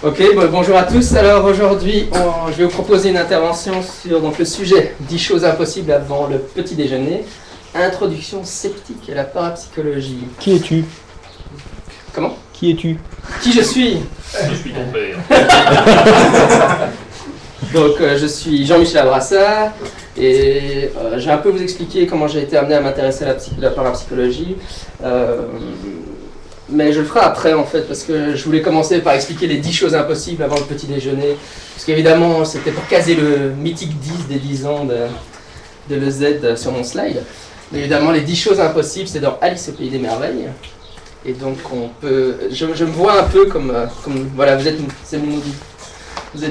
Ok, bonjour à tous. Alors aujourd'hui, je vais vous proposer une intervention sur donc, le sujet 10 choses impossibles avant le petit déjeuner. Introduction sceptique à la parapsychologie. Qui es-tu? Comment? Qui es-tu? Qui je suis? Je suis ton père. Donc je suis Jean-Michel Abrassard et je vais un peu vous expliquer comment j'ai été amené à m'intéresser à la parapsychologie. Mais je le ferai après en fait, parce que je voulais commencer par expliquer les 10 choses impossibles avant le petit déjeuner. Parce qu'évidemment, c'était pour caser le mythique 10 des 10 ans de l'EZ sur mon slide. Mais évidemment, les 10 choses impossibles, c'est dans Alice au Pays des Merveilles. Et donc, on peut, je me vois un peu comme voilà, vous êtes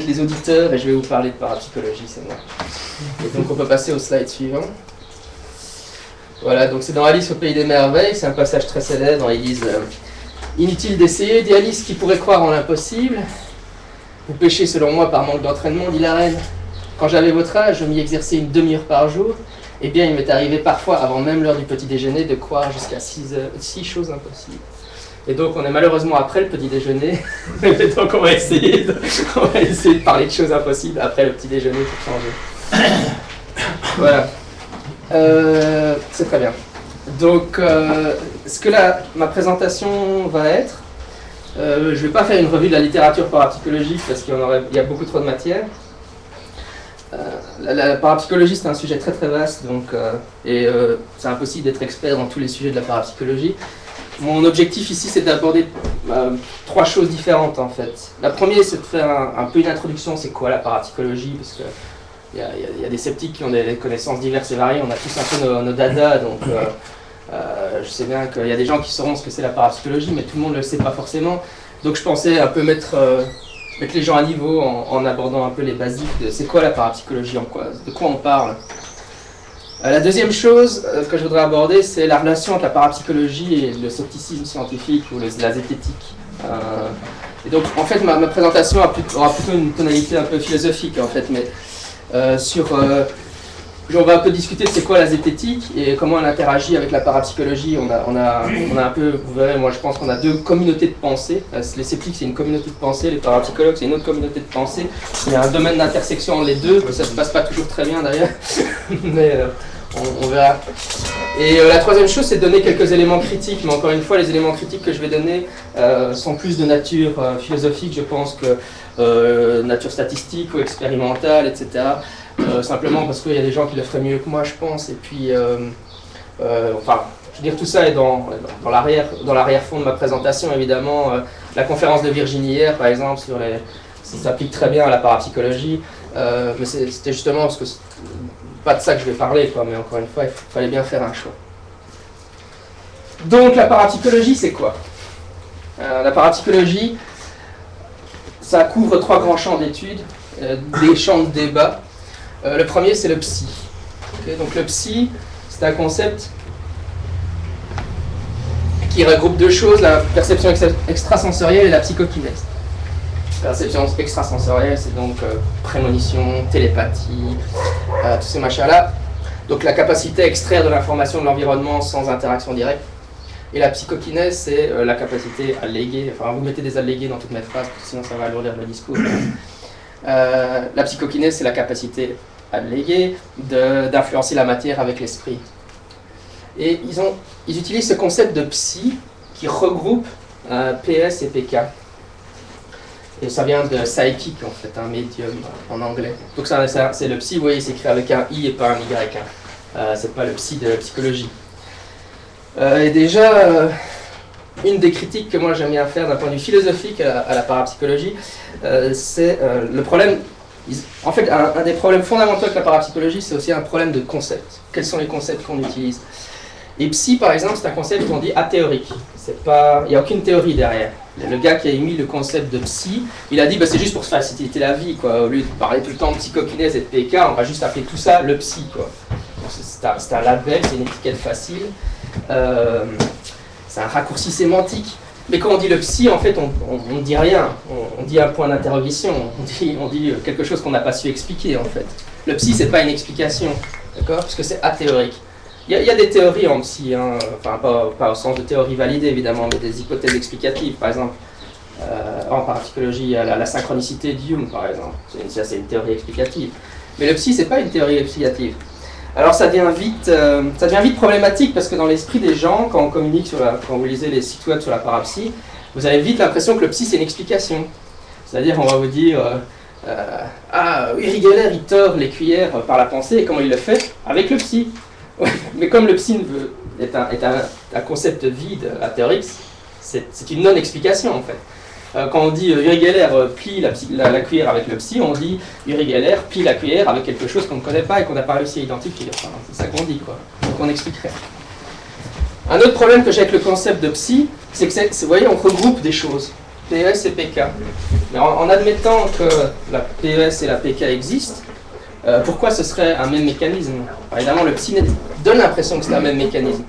les auditeurs et je vais vous parler de parapsychologie, c'est moi. Et donc, on peut passer au slide suivant. Voilà, donc c'est dans Alice au Pays des Merveilles, c'est un passage très célèbre, ils disent inutile d'essayer, dit Alice, qui pourrait croire en l'impossible. Vous péchez selon moi par manque d'entraînement, dit la reine. Quand j'avais votre âge, je m'y exerçais une demi-heure par jour. Eh bien, il m'est arrivé parfois, avant même l'heure du petit déjeuner, de croire jusqu'à 6 choses impossibles. Et donc, on est malheureusement après le petit déjeuner. Donc, on va essayer de parler de choses impossibles après le petit déjeuner pour changer. Voilà. C'est très bien. Donc, ce que ma présentation va être, je ne vais pas faire une revue de la littérature parapsychologique parce qu'il y a beaucoup trop de matière. La parapsychologie, c'est un sujet très très vaste, donc, c'est impossible d'être expert dans tous les sujets de la parapsychologie. Mon objectif ici, c'est d'aborder 3 choses différentes en fait. La première, c'est de faire un peu une introduction, c'est quoi la parapsychologie, parce que il y a des sceptiques qui ont des connaissances diverses et variées, on a tous un peu nos dadas, donc je sais bien qu'il y a des gens qui sauront ce que c'est la parapsychologie, mais tout le monde ne le sait pas forcément. Donc je pensais un peu mettre les gens à niveau en abordant un peu les basiques de c'est quoi la parapsychologie, de quoi on parle. La deuxième chose que je voudrais aborder, c'est la relation entre la parapsychologie et le scepticisme scientifique ou la zététique. Et donc en fait ma présentation aura plutôt une tonalité un peu philosophique en fait, mais on va un peu discuter de c'est quoi la zététique et comment elle interagit avec la parapsychologie. On a un peu, vous verrez, moi je pense qu'on a 2 communautés de pensée. Les sceptiques c'est une communauté de pensée, les parapsychologues c'est une autre communauté de pensée. Il y a un domaine d'intersection entre les deux, ça se passe pas toujours très bien d'ailleurs, mais on verra. Et la troisième chose, c'est de donner quelques éléments critiques, mais encore une fois, les éléments critiques que je vais donner sont plus de nature philosophique, je pense, que nature statistique ou expérimentale, etc. Simplement parce qu'il y a des gens qui le feraient mieux que moi, je pense, et puis, enfin, je veux dire, tout ça est dans l'arrière-fond de ma présentation, évidemment. La conférence de Virginie hier, par exemple, ça s'applique très bien à la parapsychologie, mais c'était justement parce que pas de ça que je vais parler, quoi, mais encore une fois, il fallait bien faire un choix. Donc, la parapsychologie, c'est quoi? La parapsychologie, ça couvre 3 grands champs d'études, des champs de débat. Le premier, c'est le psy. Okay, donc, le psy, c'est un concept qui regroupe 2 choses, la perception extrasensorielle et la psychokinèse. Perception extrasensorielle, c'est donc prémonition, télépathie, tous ces machins-là. Donc la capacité à extraire de l'information de l'environnement sans interaction directe. Et la psychokinèse, c'est la capacité à léguer, enfin vous mettez des allégués dans toutes mes phrases, parce que sinon ça va alourdir le discours. La psychokinèse, c'est la capacité à léguer, d'influencer la matière avec l'esprit. Et ils utilisent ce concept de psy qui regroupe PS et PK. Et ça vient de psychic en fait, un médium en anglais. Donc c'est le psy, vous voyez, c'est écrit avec un I et pas un Y. C'est pas le psy de la psychologie. Et déjà, une des critiques que moi j'aime bien faire d'un point de vue philosophique à la parapsychologie, c'est le problème. En fait, un des problèmes fondamentaux avec la parapsychologie, c'est aussi un problème de concept. Quels sont les concepts qu'on utilise? Et psy, par exemple, c'est un concept qu'on dit athéorique. Il n'y a aucune théorie derrière. Le gars qui a émis le concept de psy, il a dit c'est juste pour se faciliter la vie, quoi. Au lieu de parler tout le temps de psychokinèse et de PK, on va juste appeler tout ça le psy, quoi. C'est un label, c'est une étiquette facile. C'est un raccourci sémantique. Mais quand on dit le psy, en fait, on ne dit rien. On dit un point d'interrogation. On dit quelque chose qu'on n'a pas su expliquer, en fait. Le psy, c'est pas une explication, d'accord? Parce que c'est athéorique. Il y a des théories en psy, hein, enfin pas au sens de théorie validée évidemment, mais des hypothèses explicatives. Par exemple, En parapsychologie, il y a la synchronicité d'Hume, par exemple. Ça, c'est une théorie explicative. Mais le psy, c'est pas une théorie explicative. Alors ça devient vite problématique, parce que dans l'esprit des gens, quand on communique quand vous lisez les sites web sur la parapsie, vous avez vite l'impression que le psy, c'est une explication. C'est-à-dire, on va vous dire Uri Geller, il tord les cuillères par la pensée, et comment il le fait? Avec le psy. Mais comme le psy est un concept vide à théorique, c'est une non-explication, en fait. Quand on dit Uri Geller plie la cuillère avec le psy, on dit Uri Geller plie la cuillère avec quelque chose qu'on ne connaît pas et qu'on n'a pas réussi à identifier. Enfin, c'est ça qu'on dit, quoi. Donc on expliquerait. Un autre problème que j'ai avec le concept de psy, c'est que, vous voyez, on regroupe des choses, PES et PK. Mais en admettant que la PES et la PK existent, pourquoi ce serait un même mécanisme? Évidemment, le psy donne l'impression que c'est un même mécanisme.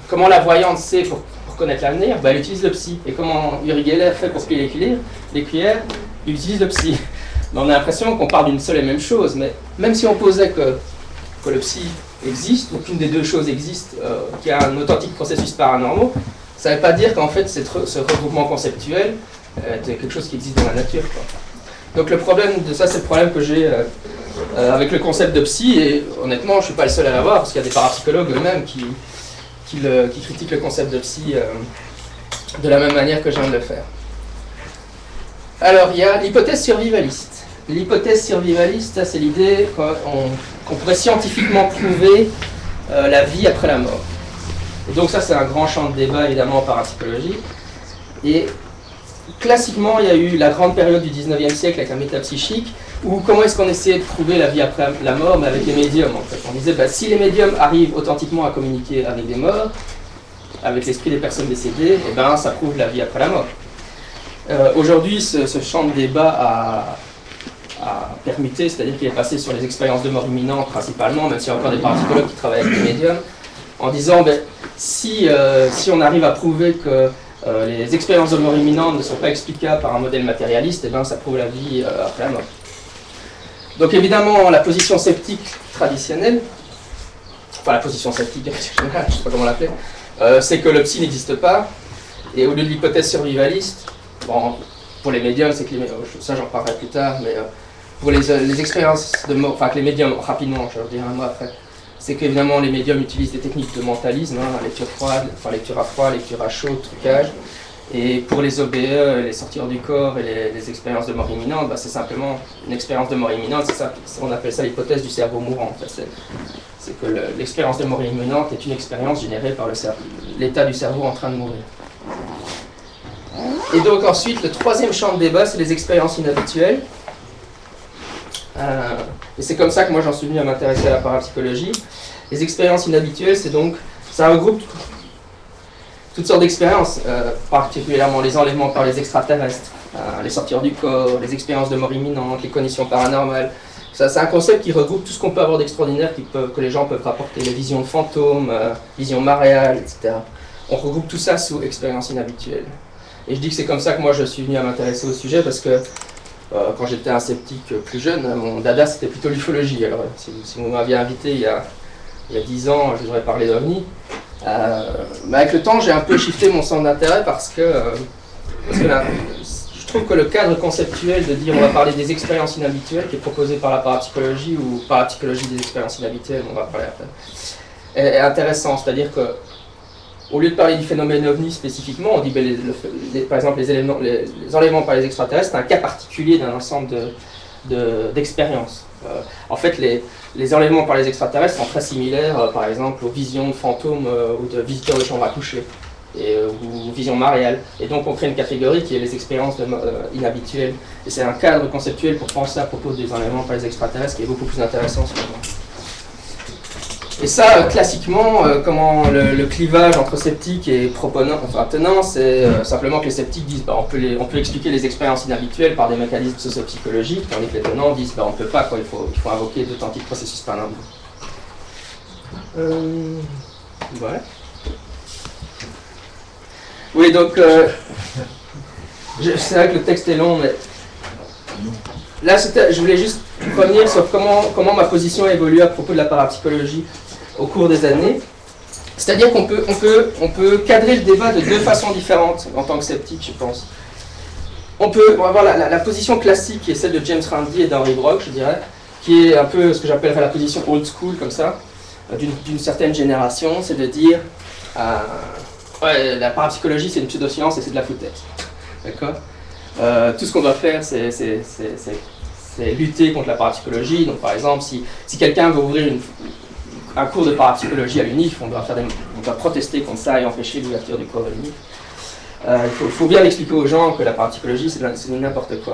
Comment la voyante sait pour connaître l'avenir? Elle utilise le psy. Et comment Uri Geller fait pour plier les cuillères? Il utilise le psy. Mais on a l'impression qu'on parle d'une seule et même chose. Mais même si on posait que le psy existe, ou qu'une des deux choses existe, qu'il y a un authentique processus paranormal, ça ne veut pas dire qu'en fait ce regroupement conceptuel est quelque chose qui existe dans la nature, quoi. Donc le problème de ça, c'est le problème que j'ai avec le concept de psy, et honnêtement, je ne suis pas le seul à l'avoir, parce qu'il y a des parapsychologues eux-mêmes qui critiquent le concept de psy de la même manière que je viens de le faire. Alors, il y a l'hypothèse survivaliste. L'hypothèse survivaliste, c'est l'idée qu'on pourrait scientifiquement prouver la vie après la mort. Et donc ça, c'est un grand champ de débat, évidemment, en parapsychologie. Et classiquement, il y a eu la grande période du 19e siècle avec la métapsychique, où comment est-ce qu'on essayait de prouver la vie après la mort, mais avec les médiums, en fait. On disait, si les médiums arrivent authentiquement à communiquer avec des morts, avec l'esprit des personnes décédées, ça prouve la vie après la mort. Aujourd'hui, ce champ de débat a permuté, c'est-à-dire qu'il est passé sur les expériences de mort imminente principalement, même s'il y a encore des parapsychologues qui travaillent avec des médiums, en disant, si on arrive à prouver que les expériences de mort imminente ne sont pas explicables par un modèle matérialiste, ça prouve la vie après la mort. Donc évidemment, la position sceptique traditionnelle, enfin la position sceptique, je ne sais pas comment l'appeler, c'est que le psy n'existe pas, et au lieu de l'hypothèse survivaliste, pour les médiums, c'est que ça j'en parlerai plus tard, mais pour les expériences de mort, enfin que les médiums, rapidement, je vais dire un mot après, c'est qu'évidemment les médiums utilisent des techniques de mentalisme, lecture froide, enfin lecture à froid, lecture à chaud, trucage. Et pour les OBE, les sortir du corps et les expériences de mort imminente, c'est simplement une expérience de mort imminente, on appelle ça l'hypothèse du cerveau mourant. En fait. C'est que l'expérience de mort imminente est une expérience générée par l'état du cerveau en train de mourir. Et donc ensuite, le troisième champ de débat, c'est les expériences inhabituelles. Et c'est comme ça que moi j'en suis venu à m'intéresser à la parapsychologie. Les expériences inhabituelles, ça regroupe toutes sortes d'expériences, particulièrement les enlèvements par les extraterrestres, les sortir du corps, les expériences de mort imminente, les conditions paranormales. C'est un concept qui regroupe tout ce qu'on peut avoir d'extraordinaire que les gens peuvent rapporter, les visions de fantômes, visions maréales, etc. On regroupe tout ça sous expériences inhabituelles. Et je dis que c'est comme ça que moi je suis venu à m'intéresser au sujet, parce que quand j'étais un sceptique plus jeune, mon dada c'était plutôt l'ufologie. Alors si vous m'aviez invité il y a 10 ans, je vous aurais parlé d'OVNI. Mais avec le temps, j'ai un peu shifté mon centre d'intérêt parce que là, je trouve que le cadre conceptuel de dire on va parler des expériences inhabituelles qui est proposé par la parapsychologie ou parapsychologie des expériences inhabituelles, on va parler après, est intéressant. C'est-à-dire que au lieu de parler du phénomène OVNI spécifiquement, on dit par exemple les enlèvements par les extraterrestres, c'est un cas particulier d'un ensemble d'expériences. En fait, les enlèvements par les extraterrestres sont très similaires, par exemple, aux visions de fantômes ou de visiteurs de chambres à coucher, ou visions mariales. Et donc, on crée une catégorie qui est les expériences inhabituelles. Et c'est un cadre conceptuel pour penser à propos des enlèvements par les extraterrestres qui est beaucoup plus intéressant, selon moi. Et ça, classiquement, comment le clivage entre sceptiques et tenants, c'est simplement que les sceptiques disent on peut expliquer les expériences inhabituelles par des mécanismes sociopsychologiques, tandis que les tenants disent on ne peut pas, il faut invoquer d'authentiques processus paranormaux. Voilà. Oui, donc, c'est vrai que le texte est long, mais là, je voulais juste revenir sur comment ma position a évolué à propos de la parapsychologie au cours des années. C'est-à-dire qu'on peut cadrer le débat de deux façons différentes en tant que sceptique, je pense. on peut avoir la position classique qui est celle de James Randi et d'Henry Brock, je dirais, qui est un peu ce que j'appellerais la position old school, comme ça, d'une certaine génération, c'est de dire ouais, la parapsychologie c'est une pseudo-science et c'est de la foutaise. D'accord. Tout ce qu'on doit faire, c'est lutter contre la parapsychologie. Donc, par exemple, si quelqu'un veut ouvrir un cours de parapsychologie à l'UNIF, on doit protester contre ça et empêcher l'ouverture du cours à l'UNIF. Il faut bien expliquer aux gens que la parapsychologie, c'est n'importe quoi.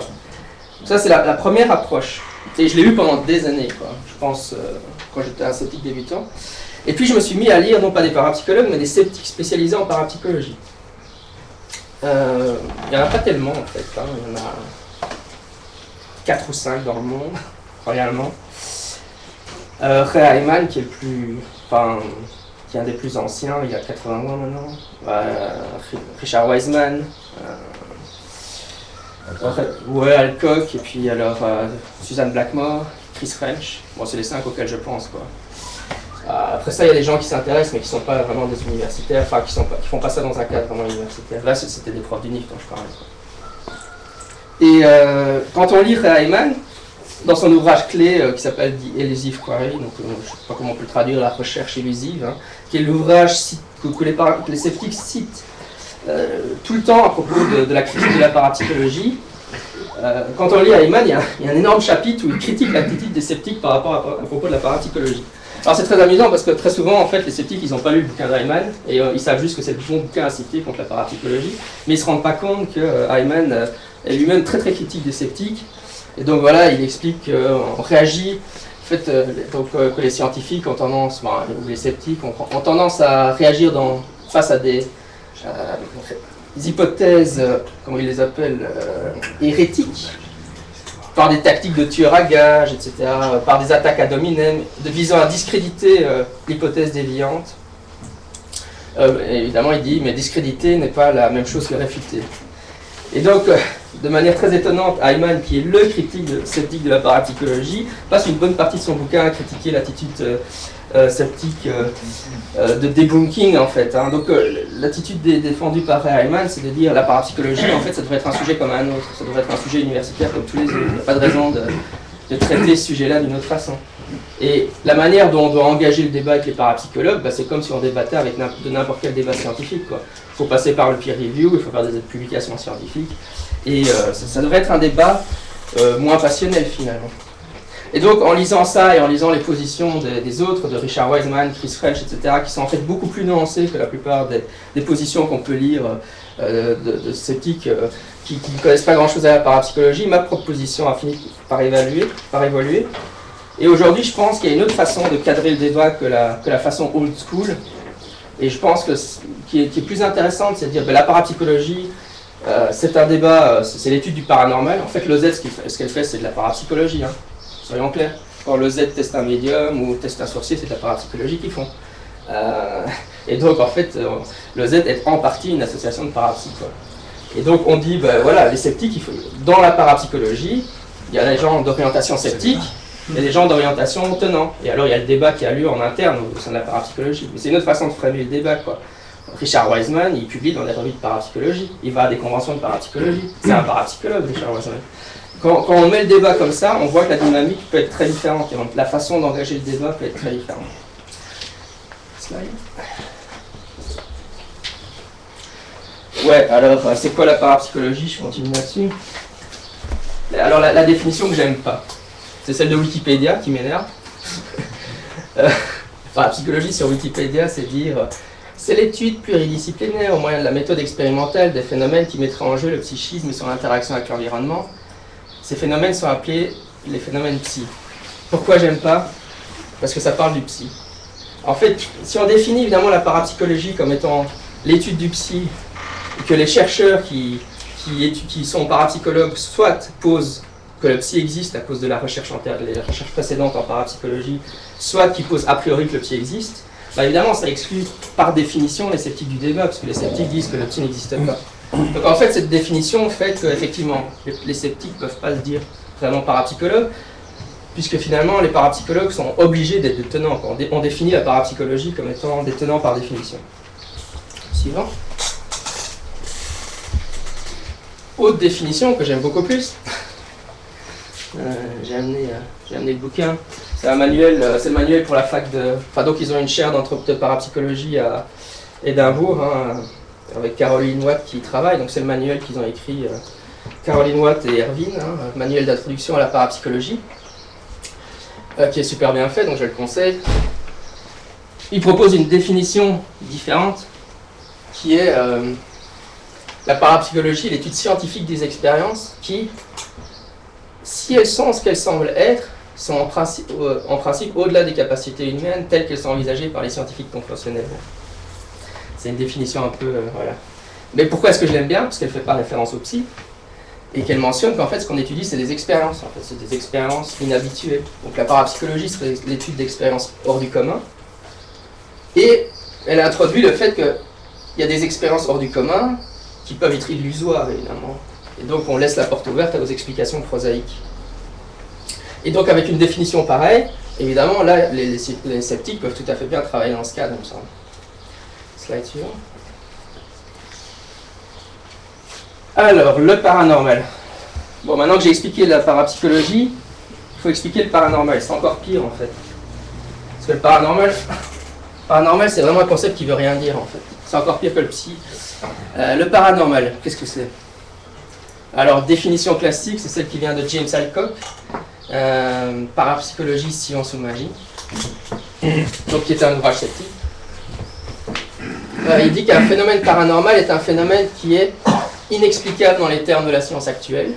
Ça, c'est la première approche. Et je l'ai eu pendant des années, quoi. Je pense, quand j'étais un sceptique débutant. Et puis, je me suis mis à lire, non pas des parapsychologues, mais des sceptiques spécialisés en parapsychologie. Il n'y en a pas tellement, en fait. Hein. Il y en a 4 ou 5 dans le monde, réellement. Ray Hyman, qui est le plus... Enfin, qui est un des plus anciens, il y a 80 ans maintenant. Richard Wiseman. Ouais, Alcock, et puis alors Suzanne Blackmore, Chris French. Bon, c'est les 5 auxquels je pense, quoi. Après ça, il y a des gens qui s'intéressent, mais qui ne sont pas vraiment des universitaires, enfin, qui font pas ça dans un cadre vraiment universitaire. Là, c'était des profs d'UNIF dont je parlais, quoi. Et quand on lit Ray Hyman, dans son ouvrage clé qui s'appelle The Elusive Query, donc je ne sais pas comment on peut le traduire, la recherche élusive, hein, qui est l'ouvrage que les sceptiques citent tout le temps à propos de la critique de la parapsychologie. Quand on lit Hyman, il y a un énorme chapitre où il critique l'attitude des sceptiques par rapport à propos de la parapsychologie. Alors c'est très amusant parce que très souvent, en fait, les sceptiques, ils n'ont pas lu le bouquin d'Hyman et ils savent juste que c'est le bon bouquin à citer contre la parapsychologie, mais ils ne se rendent pas compte que Hyman est lui-même très très critique des sceptiques. Et donc voilà, il explique qu'on réagit, en fait, que les scientifiques ont tendance, ou les sceptiques ont tendance à réagir face à des hypothèses, comment ils les appellent, hérétiques, par des tactiques de tueurs à gages, etc., par des attaques ad hominem, visant à discréditer l'hypothèse déviante. Évidemment, il dit, mais discréditer n'est pas la même chose que réfuter. Et donc, de manière très étonnante, Hyman, qui est le sceptique de la parapsychologie, passe une bonne partie de son bouquin à critiquer l'attitude sceptique de debunking, en fait. Hein. Donc, l'attitude défendue par Hyman, c'est de dire la parapsychologie, en fait, ça devrait être un sujet comme un autre. Ça devrait être un sujet universitaire comme tous les autres. Il n'y a pas de raison de traiter ce sujet-là d'une autre façon. Et la manière dont on doit engager le débat avec les parapsychologues, c'est comme si on débattait avec de n'importe quel débat scientifique, quoi. Il faut passer par le peer review, il faut faire des publications scientifiques. Et ça devrait être un débat moins passionnel, finalement. Et donc, en lisant ça et en lisant les positions des autres, de Richard Wiseman, Chris French, etc., qui sont en fait beaucoup plus nuancées que la plupart des positions qu'on peut lire de sceptiques qui ne connaissent pas grand-chose à la parapsychologie, ma proposition a fini par évoluer. Et aujourd'hui, je pense qu'il y a une autre façon de cadrer le débat que la façon old school. Et je pense que qui est plus intéressante, c'est de dire la parapsychologie, c'est un débat, c'est l'étude du paranormal. En fait, l'OZ, ce qu'elle fait, c'est de la parapsychologie. Hein. Soyons clairs. Quand l'OZ teste un médium ou teste un sorcier, c'est de la parapsychologie qu'ils font. Et donc, en fait, l'OZ est en partie une association de parapsy, quoi. Et donc, on dit, voilà, les sceptiques, dans la parapsychologie, il y a les gens d'orientation sceptique, il y a des gens d'orientation tenant. Et alors, il y a le débat qui a lieu en interne au sein de la parapsychologie. Mais c'est une autre façon de framer le débat, quoi. Richard Wiseman, il publie dans des revues de parapsychologie. Il va à des conventions de parapsychologie. C'est un parapsychologue, Richard Wiseman. Quand on met le débat comme ça, on voit que la dynamique peut être très différente. Et donc, la façon d'engager le débat peut être très différente. Slide. Ouais, alors, c'est quoi la parapsychologie? Je continue là-dessus. Alors, la définition que j'aime pas, c'est celle de Wikipédia qui m'énerve. Parapsychologie sur Wikipédia, c'est dire c'est l'étude pluridisciplinaire au moyen de la méthode expérimentale des phénomènes qui mettraient en jeu le psychisme et son interaction avec l'environnement. Ces phénomènes sont appelés les phénomènes psy. Pourquoi j'aime pas? Parce que ça parle du psy. En fait, si on définit évidemment la parapsychologie comme étant l'étude du psy, et que les chercheurs qui sont parapsychologues soit posent que le psy existe à cause de la recherche précédente en parapsychologie, soit qui posent a priori que le psy existe, évidemment ça exclut par définition les sceptiques du débat, parce que les sceptiques disent que le psy n'existe pas. Donc en fait cette définition fait qu'effectivement les sceptiques ne peuvent pas se dire vraiment parapsychologues, puisque finalement les parapsychologues sont obligés d'être des tenants. On définit la parapsychologie comme étant des tenants par définition. Suivant. haute définition que j'aime beaucoup plus. J'ai amené le bouquin. C'est un manuel, c'est le manuel pour la fac de... Enfin, donc ils ont une chaire de parapsychologie à Édimbourg, hein, avec Caroline Watt qui y travaille. Donc c'est le manuel qu'ils ont écrit, Caroline Watt et Erwin, hein, manuel d'introduction à la parapsychologie, qui est super bien fait, donc je le conseille. Il propose une définition différente, qui est la parapsychologie, l'étude scientifique des expériences, qui, si elles sont ce qu'elles semblent être, sont en principe au-delà des capacités humaines telles qu'elles sont envisagées par les scientifiques conventionnels. C'est une définition un peu... voilà. Mais pourquoi est-ce que je l'aime bien? Parce qu'elle ne fait pas référence au psy, et qu'elle mentionne qu'en fait ce qu'on étudie c'est des expériences, en fait, c'est des expériences inhabituées. Donc la parapsychologie serait l'étude d'expériences hors du commun, et elle a introduit le fait qu'il y a des expériences hors du commun qui peuvent être illusoires évidemment, et donc on laisse la porte ouverte aux explications prosaïques. Et donc avec une définition pareille, évidemment là les sceptiques peuvent tout à fait bien travailler dans ce cadre, il me semble. Slide suivant. Alors, le paranormal. Bon, maintenant que j'ai expliqué la parapsychologie, il faut expliquer le paranormal. C'est encore pire, en fait. Parce que le paranormal, c'est vraiment un concept qui veut rien dire, en fait. C'est encore pire que le psy. Le paranormal, qu'est-ce que c'est? Alors, définition classique, c'est celle qui vient de James Alcock. Parapsychologie, science ou magie. Donc, qui est un ouvrage sceptique. Il dit qu'un phénomène paranormal est un phénomène qui est inexplicable dans les termes de la science actuelle.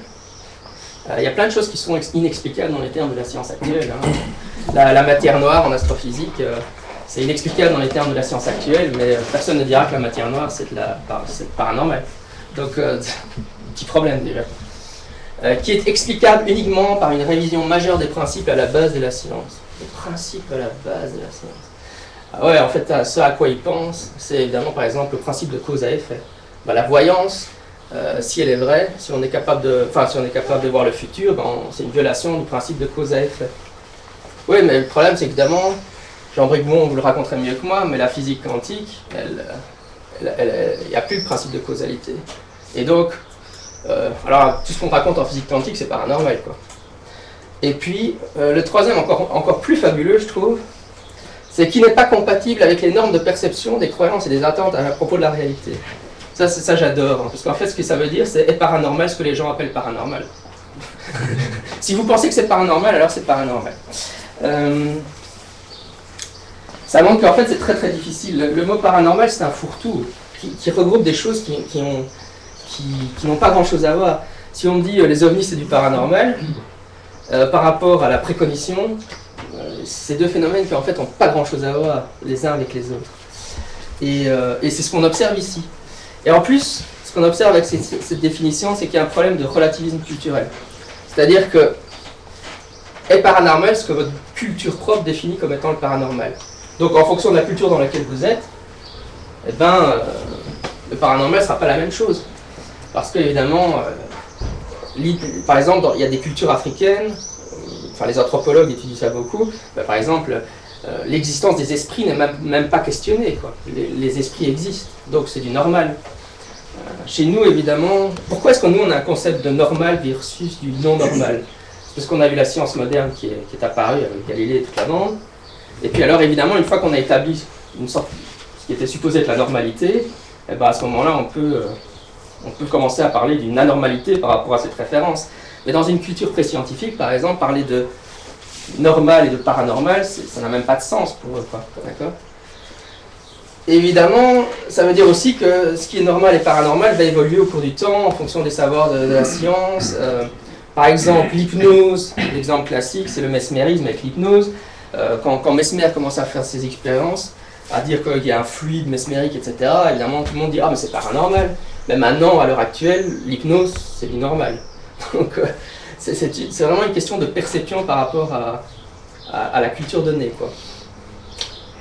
Il y a plein de choses qui sont inexplicables dans les termes de la science actuelle. Hein. La matière noire en astrophysique, c'est inexplicable dans les termes de la science actuelle, mais personne ne dira que la matière noire c'est paranormal. Donc, petit problème déjà. Qui est explicable uniquement par une révision majeure des principes à la base de la science. Les principes à la base de la science. Ah ouais, en fait, ce à quoi il pense, c'est évidemment par exemple le principe de cause à effet. La voyance, si elle est vraie, si on est capable de voir le futur, c'est une violation du principe de cause à effet. Oui, mais le problème c'est qu'évidemment, Jean Bricmont vous le raconterait mieux que moi, mais la physique quantique, il n'y a plus de principe de causalité. Et donc, alors tout ce qu'on raconte en physique quantique, c'est paranormal, quoi. Et puis, le troisième, encore plus fabuleux, je trouve, c'est qu'il n'est pas compatible avec les normes de perception, des croyances et des attentes à propos de la réalité. Ça j'adore, hein, parce qu'en fait, ce que ça veut dire, c'est paranormal, ce que les gens appellent paranormal. Si vous pensez que c'est paranormal, alors c'est paranormal. Ça montre qu'en fait, c'est très très difficile. Le mot paranormal, c'est un fourre-tout qui regroupe des choses qui n'ont pas grand-chose à voir. Si on me dit les ovnis, c'est du paranormal, par rapport à la précognition, ces deux phénomènes qui en fait n'ont pas grand-chose à voir les uns avec les autres. Et c'est ce qu'on observe ici. Et en plus, ce qu'on observe avec cette définition, c'est qu'il y a un problème de relativisme culturel. C'est-à-dire que est paranormal ce que votre culture propre définit comme étant le paranormal. Donc en fonction de la culture dans laquelle vous êtes, le paranormal ne sera pas la même chose. Parce qu'évidemment, par exemple, il y a des cultures africaines, enfin les anthropologues étudient ça beaucoup, par exemple, l'existence des esprits n'est même pas questionnée, quoi. Les esprits existent, donc c'est du normal. Chez nous, évidemment, pourquoi est-ce que nous on a un concept de normal versus du non normal? Parce qu'on a eu la science moderne qui est apparue avec Galilée et toute la bande. Et puis alors évidemment, une fois qu'on a établi une sorte, ce qui était supposé être la normalité, à ce moment-là on peut commencer à parler d'une anormalité par rapport à cette référence. Mais dans une culture pré-scientifique, par exemple, parler de normal et de paranormal, ça n'a même pas de sens pour eux, quoi. D'accord ? Évidemment, ça veut dire aussi que ce qui est normal et paranormal va évoluer au cours du temps en fonction des savoirs de la science. Par exemple, l'hypnose, l'exemple classique, c'est le mesmérisme avec l'hypnose. Quand Mesmer commence à faire ses expériences, à dire qu'il y a un fluide mesmérique, etc., évidemment, tout le monde dit « Ah, mais c'est paranormal ». Mais maintenant, à l'heure actuelle, l'hypnose, c'est du normal. Donc, c'est vraiment une question de perception par rapport à la culture donnée, quoi.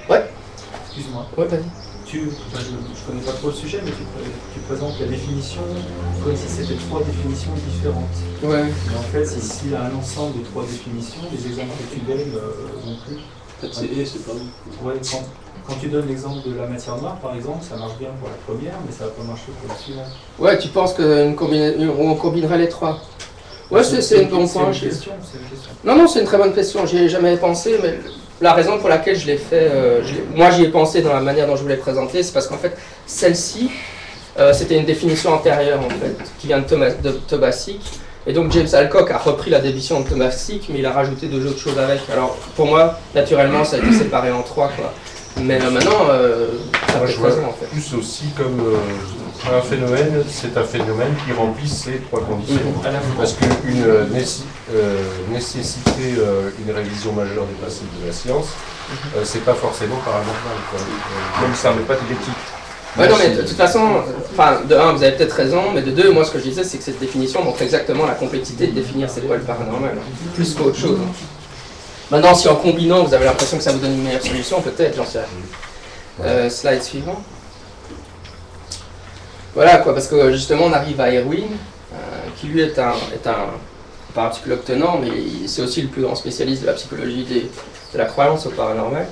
Ouais. Excuse-moi. Ouais, vas-y. Je connais pas trop le sujet, mais tu présentes la définition comme si c'était 3 définitions différentes. Ouais. Mais en fait, s'il y a un ensemble de 3 définitions, les exemples que tu donnes non plus. En fait, c'est pas bon. Ouais, Quand tu donnes l'exemple de la matière noire, par exemple, ça marche bien pour la première, mais ça va pas marcher pour la suivante. Ouais, tu penses qu'on combinerait les trois? Ouais, c'est un bon point. C'est une question. Non, non, c'est une très bonne question. J'y ai jamais pensé, mais la raison pour laquelle je l'ai fait, moi j'y ai pensé dans la manière dont je voulais présenter, c'est parce qu'en fait, celle-ci, c'était une définition antérieure, en fait, qui vient de Tomasic. Et donc James Alcock a repris la définition de Tomasic, mais il a rajouté deux autres choses avec. Alors, pour moi, naturellement, ça a été séparé en trois, quoi. Mais maintenant, ça moi, fait je vois raison, en fait. plus aussi comme un phénomène, c'est un phénomène qui remplit ces trois conditions. Parce qu'une nécessiter une révision majeure des principes de la science, c'est pas forcément paranormal. Comme ça, mais pas de l'éthique. Ouais, non, mais de toute façon, enfin, de un, vous avez peut-être raison, mais de deux, moi, ce que je disais, c'est que cette définition montre exactement la complexité de définir c'est quoi le paranormal, plus qu'autre chose. Maintenant, si en combinant, vous avez l'impression que ça vous donne une meilleure solution, peut-être, j'en sais rien. Slide suivant. Voilà, quoi, parce que justement, on arrive à Irwin, qui lui est pas un psychologue tenant, mais c'est aussi le plus grand spécialiste de la psychologie de la croyance au paranormal.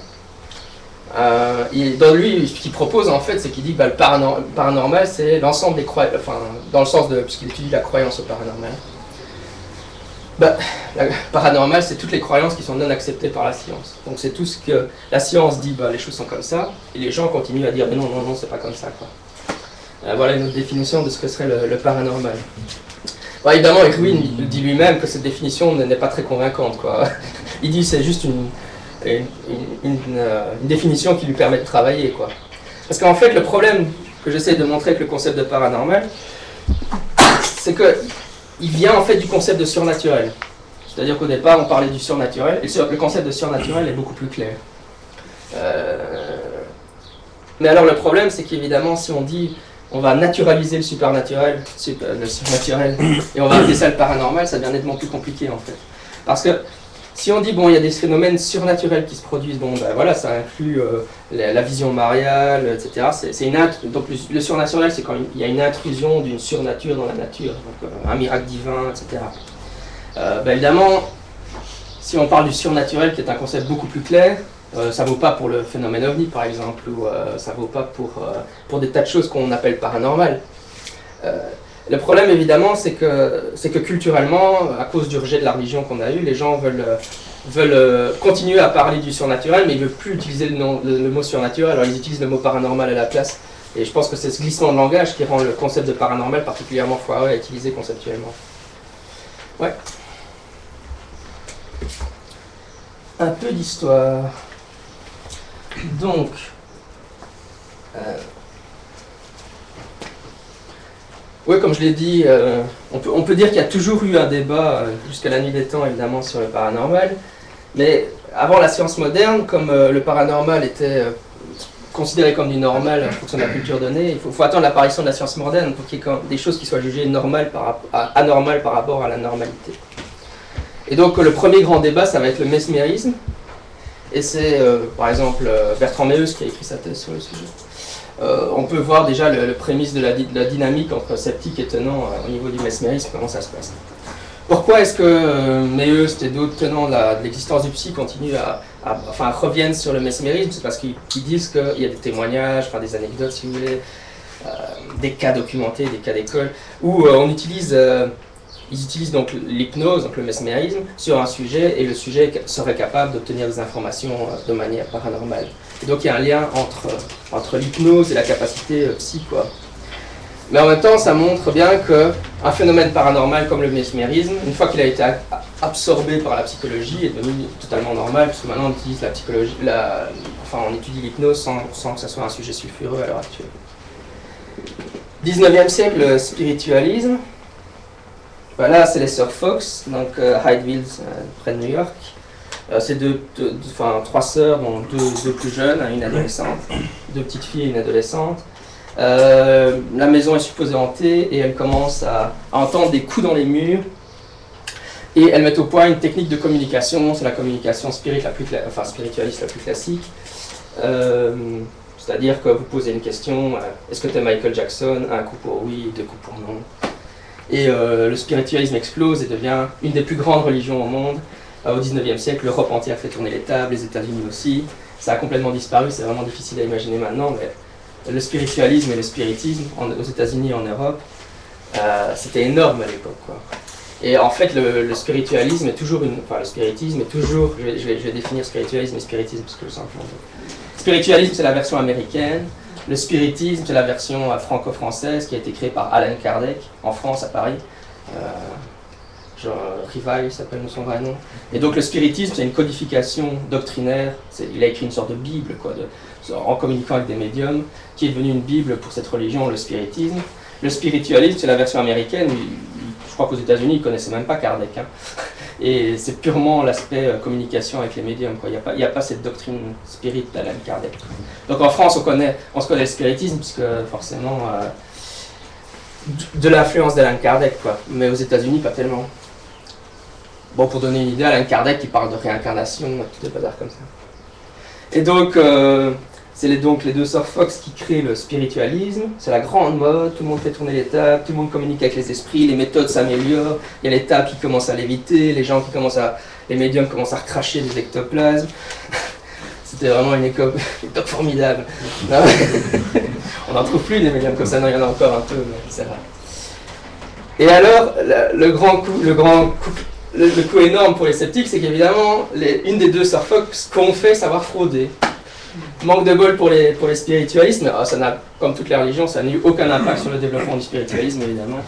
Dans lui, ce qu'il propose en fait, c'est qu'il dit que le paranormal, c'est l'ensemble des croyances, enfin, dans le sens de, puisqu'il étudie la croyance au paranormal. Le paranormal, c'est toutes les croyances qui sont non acceptées par la science. Donc c'est tout ce que la science dit, les choses sont comme ça, et les gens continuent à dire, mais non, non, non, c'est pas comme ça, quoi. Voilà une autre définition de ce que serait le paranormal. Bon, évidemment, Irwin il dit lui-même que cette définition n'est pas très convaincante, quoi. Il dit que c'est juste une définition qui lui permet de travailler, quoi. Parce qu'en fait, le problème que j'essaie de montrer avec le concept de paranormal, c'est qu'il vient en fait du concept de surnaturel. C'est-à-dire qu'au départ, on parlait du surnaturel, et le concept de surnaturel est beaucoup plus clair. Mais alors le problème, c'est qu'évidemment, si on dit on va naturaliser le surnaturel, et on va appeler ça le paranormal, ça devient nettement plus compliqué, en fait. Parce que si on dit, bon, il y a des phénomènes surnaturels qui se produisent, bon, ben voilà, ça inclut la vision mariale, etc. Donc le surnaturel, c'est quand il y a une intrusion d'une surnature dans la nature, donc un miracle divin, etc. Évidemment, si on parle du surnaturel, qui est un concept beaucoup plus clair, ça ne vaut pas pour le phénomène ovni, par exemple, ou ça ne vaut pas pour des tas de choses qu'on appelle paranormales. Le problème, évidemment, c'est que culturellement, à cause du rejet de la religion qu'on a eu, les gens veulent continuer à parler du surnaturel, mais ils ne veulent plus utiliser le mot surnaturel, alors ils utilisent le mot paranormal à la place. Et je pense que c'est ce glissement de langage qui rend le concept de paranormal particulièrement foireux à utiliser conceptuellement. Ouais. Un peu d'histoire. Donc, oui, comme je l'ai dit, on peut dire qu'il y a toujours eu un débat, jusqu'à la nuit des temps évidemment, sur le paranormal, mais avant la science moderne, comme le paranormal était considéré comme du normal en fonction de la culture donnée, il faut attendre l'apparition de la science moderne pour qu'il y ait des choses qui soient jugées anormales par rapport à la normalité. Et donc le premier grand débat, ça va être le mesmérisme, et c'est par exemple Bertrand Meeus qui a écrit sa thèse sur le sujet. On peut voir déjà le prémisse de la dynamique entre sceptique et tenant au niveau du mesmérisme, comment ça se passe. Pourquoi est-ce que Meeus et d'autres tenants de l'existence du psy continuent reviennent sur le mesmérisme? C'est parce qu'ils disent qu'il y a des témoignages, des anecdotes si vous voulez, des cas documentés, des cas d'école, où ils utilisent donc l'hypnose, donc le mesmérisme, sur un sujet, et le sujet serait capable d'obtenir des informations de manière paranormale. Et donc il y a un lien entre l'hypnose et la capacité psy, quoi. Mais en même temps, ça montre bien qu'un phénomène paranormal comme le mesmérisme, une fois qu'il a été absorbé par la psychologie, est devenu totalement normal, parce que maintenant on utilise la psychologie, on étudie l'hypnose sans que ça soit un sujet sulfureux à l'heure actuelle. 19e siècle, le spiritualisme. Là, c'est les sœurs Fox, donc Hydeville, près de New York. C'est trois sœurs, dont deux plus jeunes, une adolescente, deux petites filles et une adolescente. La maison est supposée hantée et elles commencent à entendre des coups dans les murs. Et elles mettent au point une technique de communication, c'est la communication spiritualiste la plus classique. C'est-à-dire que vous posez une question, est-ce que tu es Michael Jackson? Un coup pour oui, deux coups pour non. Et le spiritualisme explose et devient une des plus grandes religions au monde. Au 19e siècle, l'Europe entière fait tourner les tables, les États-Unis aussi. ça a complètement disparu, c'est vraiment difficile à imaginer maintenant, mais le spiritualisme et le spiritisme, aux États-Unis et en Europe, c'était énorme à l'époque, quoi. Et en fait, le spiritualisme est toujours le spiritisme est toujours, je vais définir spiritualisme et spiritisme parce que je sens que spiritualisme, c'est la version américaine. Le spiritisme, c'est la version franco-française qui a été créée par Allan Kardec en France, à Paris. Rivail s'appelle son vrai nom. Et donc le spiritisme, c'est une codification doctrinaire. Il a écrit une sorte de Bible, quoi, en communiquant avec des médiums, qui est devenue une Bible pour cette religion, le spiritisme. Le spiritualisme, c'est la version américaine. Je crois qu'aux États-Unis, ils ne connaissaient même pas Kardec. Hein. Et c'est purement l'aspect communication avec les médiums, quoi. Il n'y a pas cette doctrine spirit d'Allan Kardec. Donc en France, on se connaît le spiritisme, puisque forcément, de l'influence d'Allan Kardec, quoi. Mais aux États-Unis, pas tellement. Bon, pour donner une idée, Allan Kardec, il parle de réincarnation, tout des bazars comme ça. Et donc, c'est donc les deux sœurs Fox qui créent le spiritualisme. C'est la grande mode, tout le monde fait tourner les tables, tout le monde communique avec les esprits, les méthodes s'améliorent, il y a les tables qui commencent à léviter, les médiums commencent à recracher des ectoplasmes. C'était vraiment une époque formidable. On n'en trouve plus des médiums comme ça, non, il y en a encore un peu, mais c'est rare. Et alors, le coup énorme pour les sceptiques, c'est qu'évidemment, une des deux sœurs Fox confesse savoir frauder. Manque de bol pour les spiritualistes, mais ça n'a, comme toutes les religions, ça n'a eu aucun impact sur le développement du spiritualisme, évidemment.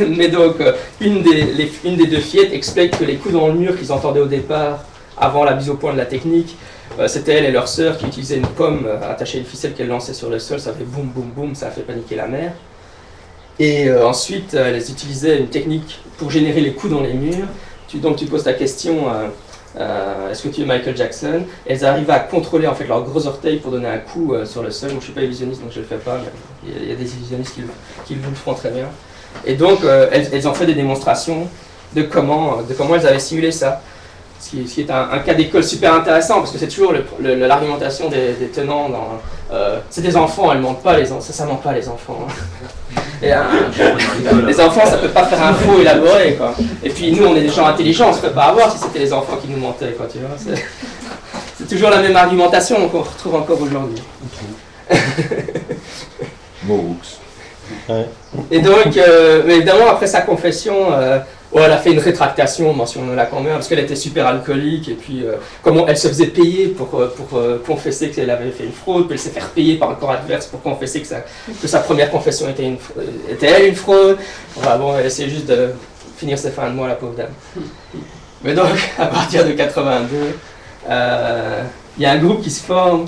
Mais donc, une des deux fillettes explique que les coups dans le mur qu'ils entendaient au départ, avant la mise au point de la technique, c'était elle et leur sœur qui utilisaient une pomme attachée à une ficelle qu'elles lançaient sur le sol, ça fait boum boum boum, ça a fait paniquer la mère. Et ensuite, elles utilisaient une technique pour générer les coups dans les murs. Donc tu poses ta question, est-ce que tu es Michael Jackson? Elles arrivent à contrôler en fait leurs gros orteils pour donner un coup sur le sol. Moi je ne suis pas illusionniste donc je ne le fais pas, mais il y a des illusionnistes qui le font très bien. Et donc elles ont fait des démonstrations de comment elles avaient simulé ça. Ce qui est un cas d'école super intéressant, parce que c'est toujours l'argumentation des tenants dans... c'est des enfants, elles ne mentent pas, ça ment pas les enfants. Et, les enfants, ça ne peut pas faire un faux élaboré, quoi. Et puis nous, on est des gens intelligents, on ne se peut pas avoir si c'était les enfants qui nous mentaient, quoi, tu vois. C'est toujours la même argumentation qu'on retrouve encore aujourd'hui. Et donc, mais évidemment, après sa confession... elle a fait une rétractation, mentionnons-la quand même, parce qu'elle était super alcoolique, et puis comment elle se faisait payer pour confesser qu'elle avait fait une fraude, puis elle s'est fait payer par un corps adverse pour confesser que sa première confession était elle une fraude. Enfin bon, elle essayait juste de finir ses fins de mois, la pauvre dame. Mais donc, à partir de 82, il y a un groupe qui se forme,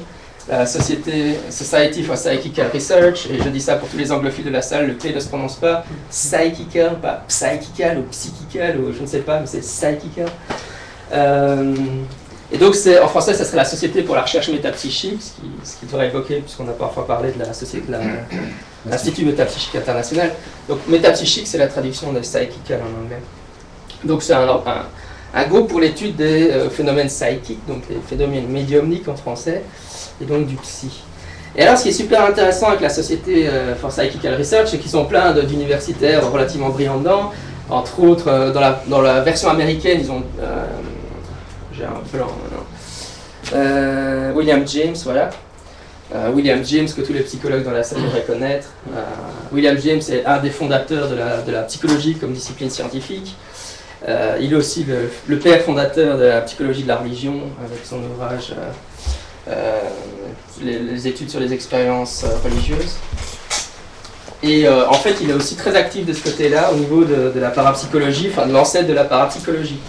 la Society for Psychical Research, et je dis ça pour tous les anglophiles de la salle, le P ne se prononce pas psychical, pas psychical ou psychical, ou je ne sais pas, mais c'est psychical. Et donc en français, ça serait la Société pour la recherche métapsychique, ce qui devrait évoquer, puisqu'on a parfois parlé de la société de l'Institut métapsychique international. Donc métapsychique, c'est la traduction de psychical en anglais. Donc c'est un groupe pour l'étude des phénomènes psychiques, donc les phénomènes médiumniques en français, et donc du psy. Et alors ce qui est super intéressant avec la Société for Psychical Research, c'est qu'ils sont plein d'universitaires relativement brillants dedans. Entre autres, dans la version américaine, ils ont... j'ai un blanc maintenant. William James, voilà. William James, que tous les psychologues dans la salle devraient connaître. William James est un des fondateurs de la psychologie comme discipline scientifique. Il est aussi le père fondateur de la psychologie de la religion, avec son ouvrage les études sur les expériences religieuses. Et en fait, il est aussi très actif de ce côté-là, au niveau de la parapsychologie, enfin de l'ancêtre de la parapsychologie.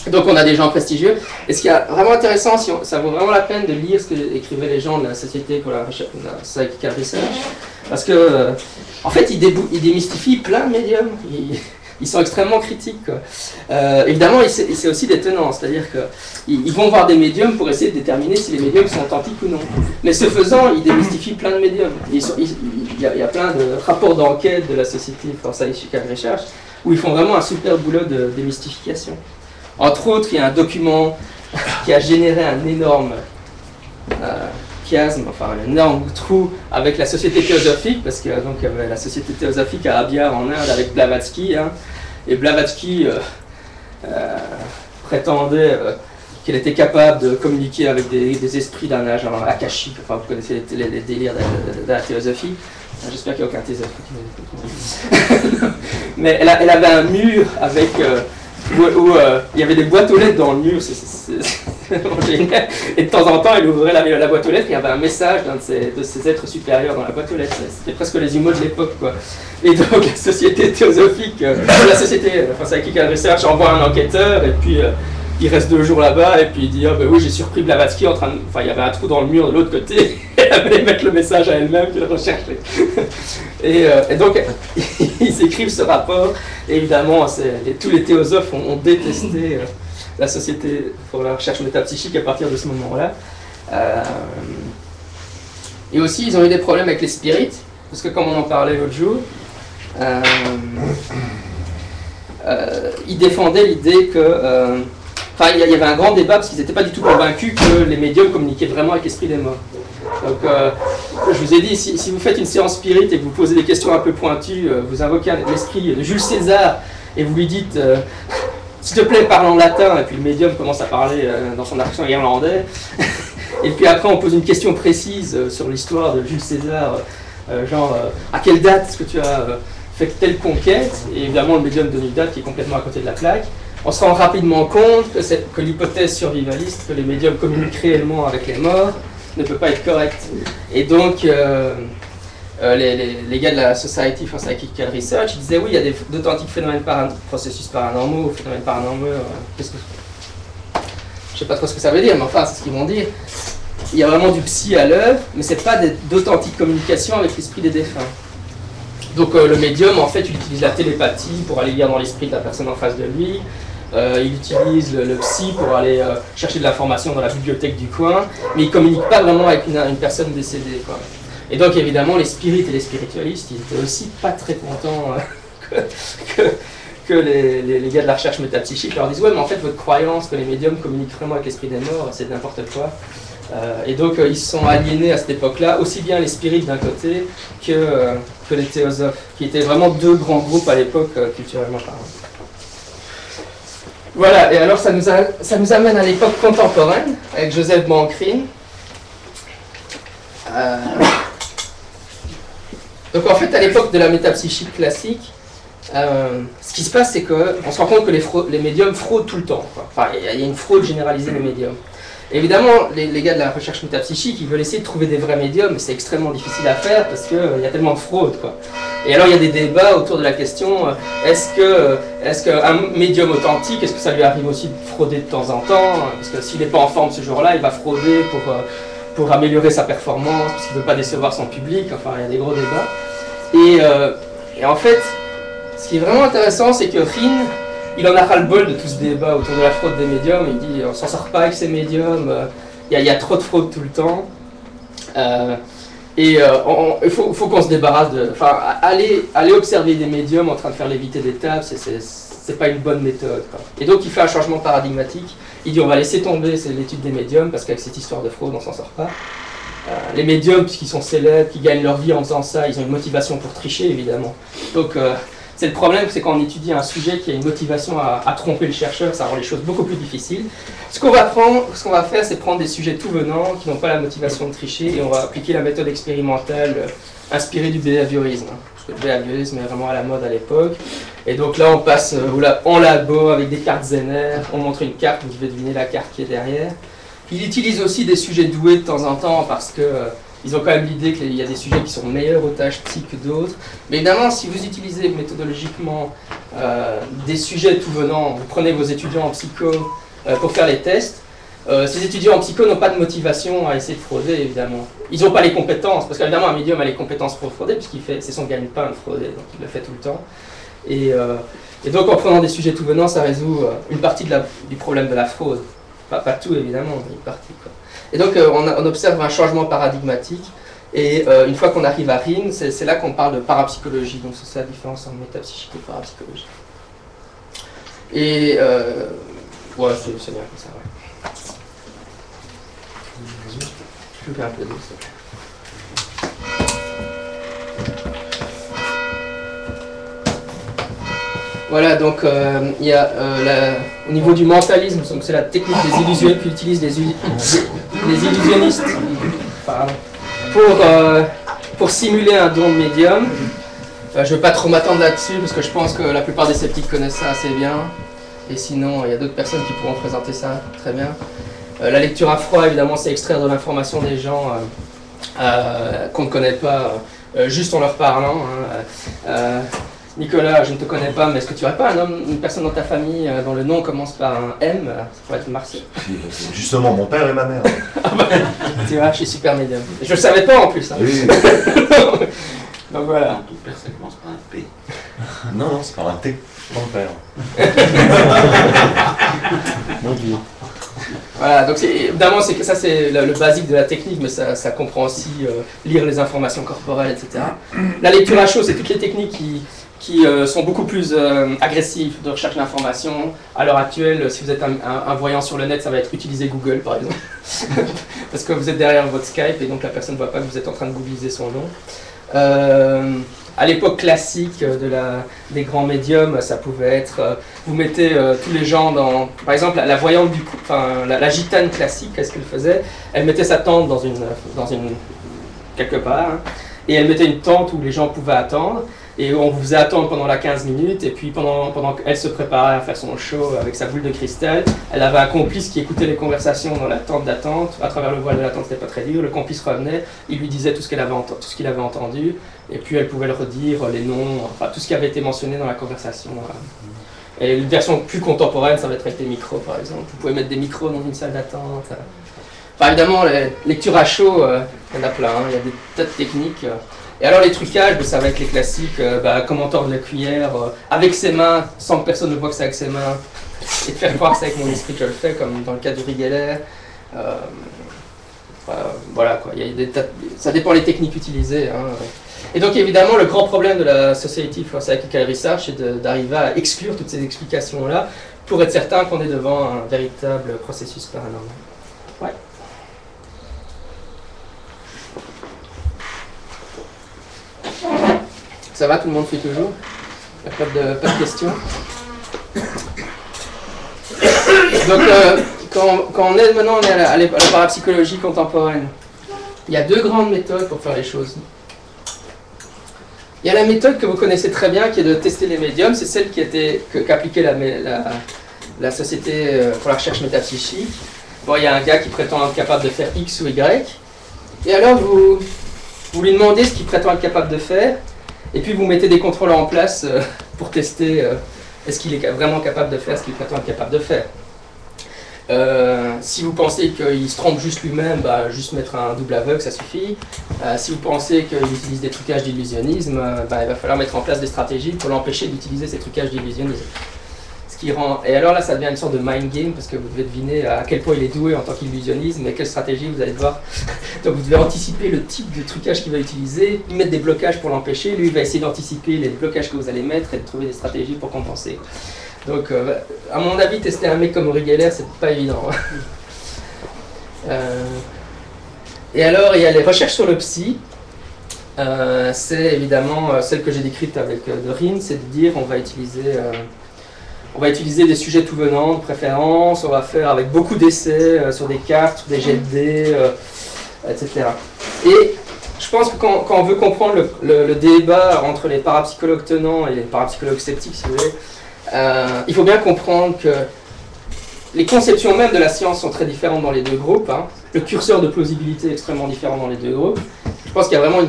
Donc on a des gens prestigieux. Et ce qui est vraiment intéressant, ça vaut vraiment la peine de lire ce que écrivaient les gens de la Société pour la Psychical Research, parce que en fait, ils démystifient plein de médiums. Ils sont extrêmement critiques, quoi. Évidemment, c'est aussi des tenants, c'est-à-dire qu'ils vont voir des médiums pour essayer de déterminer si les médiums sont authentiques ou non. Mais ce faisant, ils démystifient plein de médiums. Il y a plein de rapports d'enquête de la Société for Psychical Research où ils font vraiment un super boulot de démystification. Entre autres, il y a un document qui a généré un énorme chiasme, enfin un énorme trou avec la Société théosophique, parce que donc il y avait la Société théosophique à Abyar en Inde avec Blavatsky, hein, et Blavatsky prétendait qu'elle était capable de communiquer avec des esprits d'un âge akashique. Enfin, vous connaissez les délires de la théosophie. J'espère qu'il n'y a aucun théosophe qui m'écoute. Mais elle avait un mur avec où il y avait des boîtes aux lettres dans le mur. C'est vraiment génial. Et de temps en temps, elle ouvrait la boîte aux lettres. Il y avait un message d'un de ces êtres supérieurs dans la boîte aux lettres. C'était presque les humours de l'époque, quoi. Et donc la société théosophique, la société Psychical Research envoie un enquêteur et puis il reste 2 jours là-bas et puis il dit ben oui, j'ai surpris Blavatsky en train de... Enfin, il y avait un trou dans le mur de l'autre côté. Elle allait mettre le message à elle-même qu'elle recherchait. Et donc ils écrivent ce rapport. Et évidemment, tous les théosophes ont détesté la société pour la recherche métapsychique à partir de ce moment-là. Et aussi, ils ont eu des problèmes avec les spirites, parce que comme on en parlait l'autre jour, ils défendaient l'idée que... Enfin, il y avait un grand débat, parce qu'ils n'étaient pas du tout convaincus que les médiums communiquaient vraiment avec l'esprit des morts. Donc, je vous ai dit, si vous faites une séance spirit et que vous posez des questions un peu pointues, vous invoquez l'esprit de Jules César, et vous lui dites... s'il te plaît, parle en latin, et puis le médium commence à parler dans son accent irlandais. Et puis après, on pose une question précise sur l'histoire de Jules César, genre, à quelle date est-ce que tu as fait telle conquête? Et évidemment, le médium donne une date qui est complètement à côté de la plaque. On se rend rapidement compte que l'hypothèse survivaliste, que les médiums communiquent réellement avec les morts, ne peut pas être correcte. Et donc, les gars de la Society for Psychical Research, ils disaient oui, il y a d'authentiques phénomènes processus paranormaux, phénomènes paranormaux, je sais pas trop ce que ça veut dire, mais enfin, c'est ce qu'ils vont dire. Il y a vraiment du psy à l'œuvre, mais c'est pas d'authentiques communications avec l'esprit des défunts. Donc le médium, en fait, il utilise la télépathie pour aller lire dans l'esprit de la personne en face de lui. Il utilise le psy pour aller chercher de l'information dans la bibliothèque du coin, mais il ne communique pas vraiment avec une personne décédée, quoi. Et donc évidemment les spirites et les spiritualistes, ils étaient aussi pas très contents que les gars de la recherche métapsychique leur disent ouais, mais en fait votre croyance que les médiums communiquent vraiment avec l'esprit des morts, c'est n'importe quoi. Et donc ils se sont aliénés à cette époque-là, aussi bien les spirites d'un côté que les théosophes, qui étaient vraiment 2 grands groupes à l'époque culturellement parlant. Voilà, et alors ça nous amène à l'époque contemporaine, avec Joseph Bankrine. Donc en fait, à l'époque de la métapsychique classique, ce qui se passe, c'est qu'on se rend compte que les médiums fraudent tout le temps, quoi. Enfin, il y a une fraude généralisée des médiums. Et évidemment, les gars de la recherche métapsychique, ils veulent essayer de trouver des vrais médiums, mais c'est extrêmement difficile à faire parce qu'il y a tellement de fraude, quoi. Et alors il y a des débats autour de la question, est-ce qu'un médium authentique, est-ce que ça lui arrive aussi de frauder de temps en temps? Parce que s'il n'est pas en forme ce jour-là, il va frauder pour améliorer sa performance, parce qu'il ne veut pas décevoir son public, enfin il y a des gros débats. Et en fait, ce qui est vraiment intéressant, c'est que Rhin, il en a ras-le-bol de tout ce débat autour de la fraude des médiums. Il dit on s'en sort pas avec ces médiums, il y a trop de fraude tout le temps. Il faut qu'on se débarrasse de... Enfin, aller observer des médiums en train de faire léviter des tables, c'est pas une bonne méthode, quoi. Et donc il fait un changement paradigmatique. Il dit on va laisser tomber l'étude des médiums parce qu'avec cette histoire de fraude on s'en sort pas. Les médiums, puisqu'ils sont célèbres, qui gagnent leur vie en faisant ça, ils ont une motivation pour tricher évidemment. Donc c'est le problème, c'est quand on étudie un sujet qui a une motivation à tromper le chercheur, ça rend les choses beaucoup plus difficiles. Ce qu'on va faire, c'est prendre des sujets tout venants qui n'ont pas la motivation de tricher et on va appliquer la méthode expérimentale inspirée du behaviorisme. Parce que le behaviorisme est vraiment à la mode à l'époque. Et donc là, on passe en labo avec des cartes Zener, on montre une carte, vous devez deviner la carte qui est derrière. Il utilise aussi des sujets doués de temps en temps parce que ils ont quand même l'idée qu'il y a des sujets qui sont meilleurs au tâches psy que d'autres. Mais évidemment, si vous utilisez méthodologiquement des sujets tout venant, vous prenez vos étudiants en psycho pour faire les tests, ces étudiants en psycho n'ont pas de motivation à essayer de frauder, évidemment. Ils n'ont pas les compétences, parce qu'évidemment, un médium a les compétences pour frauder, c'est son gagne-pain de frauder, donc il le fait tout le temps. Et donc, en prenant des sujets tout venant, ça résout une partie du problème de la fraude. Pas tout, évidemment, mais une partie, quoi. Et donc, on observe un changement paradigmatique. Et une fois qu'on arrive à Rhin, c'est là qu'on parle de parapsychologie. Donc, c'est la différence entre métapsychique et parapsychologie. Et ouais, c'est bien comme ça, ouais. Je vais un peu d'eau, s'il te plaît. Voilà, donc il y a au niveau du mentalisme, c'est la technique des illusionnistes qu'utilisent les illusionnistes pardon, pour simuler un don de médium. Je ne vais pas trop m'attendre là-dessus parce que je pense que la plupart des sceptiques connaissent ça assez bien. Et sinon, il y a d'autres personnes qui pourront présenter ça très bien. La lecture à froid, évidemment, c'est extraire de l'information des gens qu'on ne connaît pas, juste en leur parlant. Nicolas, je ne te connais pas, mais est-ce que tu n'aurais pas une personne dans ta famille dont le nom commence par un M? Ça pourrait être Martial. Justement, mon père et ma mère. Tu vois, je suis super médium. Je ne le savais pas en plus. Hein. Oui. Donc voilà. Ton père, ça commence par un P. Non, c'est par un T. Mon père. Mon Dieu. Voilà, donc évidemment, c'est que ça c'est le basique de la technique, mais ça comprend aussi lire les informations corporelles, etc. La lecture à chaud, c'est toutes les techniques qui sont beaucoup plus agressives de recherche d'informations. À l'heure actuelle, si vous êtes un voyant sur le net, ça va être utiliser Google, par exemple. Parce que vous êtes derrière votre Skype et donc la personne ne voit pas que vous êtes en train de googliser son nom. À l'époque classique des grands médiums, ça pouvait être, vous mettez tous les gens dans, par exemple la voyante la gitane classique, qu'est-ce qu'elle faisait? Elle mettait sa tente dans une quelque part, hein, et elle mettait une tente où les gens pouvaient attendre, et on vous faisait attendre pendant la 15 minutes, et puis pendant qu'elle se préparait à faire son show avec sa boule de cristal, elle avait un complice qui écoutait les conversations dans la tente d'attente, à travers le voile de la tente, c'était pas très dur, le complice revenait, il lui disait tout ce qu'il avait entendu, et puis elle pouvait le redire, les noms, enfin tout ce qui avait été mentionné dans la conversation. Et une version plus contemporaine, ça va être avec des micros par exemple, vous pouvez mettre des micros dans une salle d'attente. Enfin évidemment, les lectures à chaud, il y en a plein, hein, il y a des tas de techniques. Et alors les trucages, ça va être les classiques, comment tordre la cuillère avec ses mains, sans que personne ne voit que c'est avec ses mains, et de faire croire que c'est avec mon esprit que je le fais, comme dans le cas du Geller. Voilà quoi, il y a ça dépend des techniques utilisées. Hein. Et donc évidemment, le grand problème de la Society for Psychical Research, c'est d'arriver à exclure toutes ces explications-là pour être certain qu'on est devant un véritable processus paranormal. Ouais. Ça va, tout le monde fait toujours? Il n'y a pas de questions? Donc, quand on est maintenant à la parapsychologie contemporaine, il y a deux grandes méthodes pour faire les choses. Il y a la méthode que vous connaissez très bien, qui est de tester les médiums. C'est celle qu'appliquait la Société pour la recherche métapsychique. Bon, il y a un gars qui prétend être capable de faire X ou Y. Et alors, vous lui demandez ce qu'il prétend être capable de faire. Et puis vous mettez des contrôles en place pour tester est-ce qu'il est vraiment capable de faire ce qu'il prétend être capable de faire. Si vous pensez qu'il se trompe juste lui-même, juste mettre un double aveugle, ça suffit. Si vous pensez qu'il utilise des trucages d'illusionnisme, il va falloir mettre en place des stratégies pour l'empêcher d'utiliser ces trucages d'illusionnisme. Et alors là, ça devient une sorte de mind game, parce que vous devez deviner à quel point il est doué en tant qu'illusionniste, mais quelle stratégie vous allez devoir. Donc vous devez anticiper le type de trucage qu'il va utiliser, lui mettre des blocages pour l'empêcher, lui il va essayer d'anticiper les blocages que vous allez mettre et de trouver des stratégies pour compenser. Donc à mon avis, tester un mec comme Uri Geller, c'est pas évident. Et alors, il y a les recherches sur le psy. C'est évidemment celle que j'ai décrite avec Doreen, c'est de dire on va utiliser des sujets tout venants, de préférence, on va faire avec beaucoup d'essais sur des cartes, sur des jets de dés, etc. Et je pense que quand on veut comprendre le débat entre les parapsychologues tenants et les parapsychologues sceptiques, si vous voulez, il faut bien comprendre que les conceptions même de la science sont très différentes dans les deux groupes. Hein. Le curseur de plausibilité est extrêmement différent dans les deux groupes. Je pense qu'il y a vraiment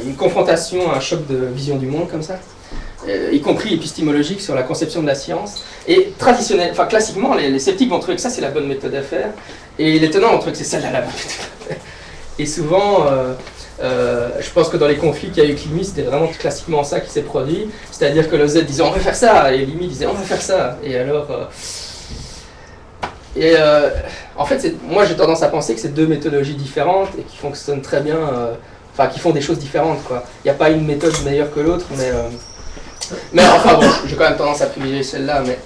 une confrontation, un choc de vision du monde comme ça. Y compris épistémologique sur la conception de la science. Et classiquement, les sceptiques vont trouver que ça c'est la bonne méthode à faire, et les tenants vont trouver que c'est celle-là la bonne méthode à faire. Et souvent, je pense que dans les conflits qu'il y a eu avec Limi, c'était vraiment classiquement ça qui s'est produit, c'est-à-dire que le Z disait on va faire ça, et Limi disait on va faire ça, et alors... en fait, moi j'ai tendance à penser que c'est deux méthodologies différentes et qui fonctionnent très bien, qui font des choses différentes, quoi. Il n'y a pas une méthode meilleure que l'autre, mais enfin bon, j'ai quand même tendance à privilégier celle-là, mais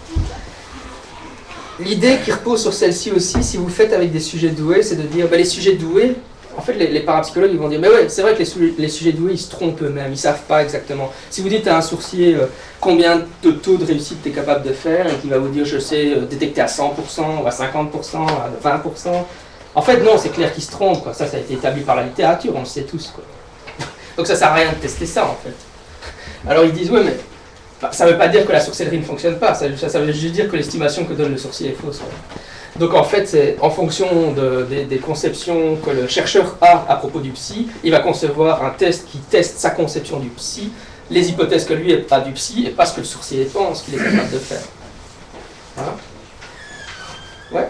l'idée qui repose sur celle-ci aussi, si vous le faites avec des sujets doués, c'est de dire, les sujets doués, en fait, les parapsychologues ils vont dire, mais ouais, c'est vrai que les sujets doués ils se trompent eux-mêmes, ils savent pas exactement. Si vous dites à un sourcier combien de taux de réussite tu es capable de faire, et qu'il va vous dire, je sais détecter à 100%, ou à 50%, à 20%, en fait, non, c'est clair qu'il se trompe, quoi. Ça a été établi par la littérature, on le sait tous, quoi. Donc ça sert à rien de tester ça, en fait. Alors ils disent, ouais, mais ça ne veut pas dire que la sorcellerie ne fonctionne pas, ça veut juste dire que l'estimation que donne le sorcier est fausse. Ouais. Donc en fait, c'est en fonction des conceptions que le chercheur a à propos du psy, il va concevoir un test qui teste sa conception du psy, les hypothèses que lui a du psy, et pas ce que le sorcier pense qu'il est capable de faire. Voilà. Ouais.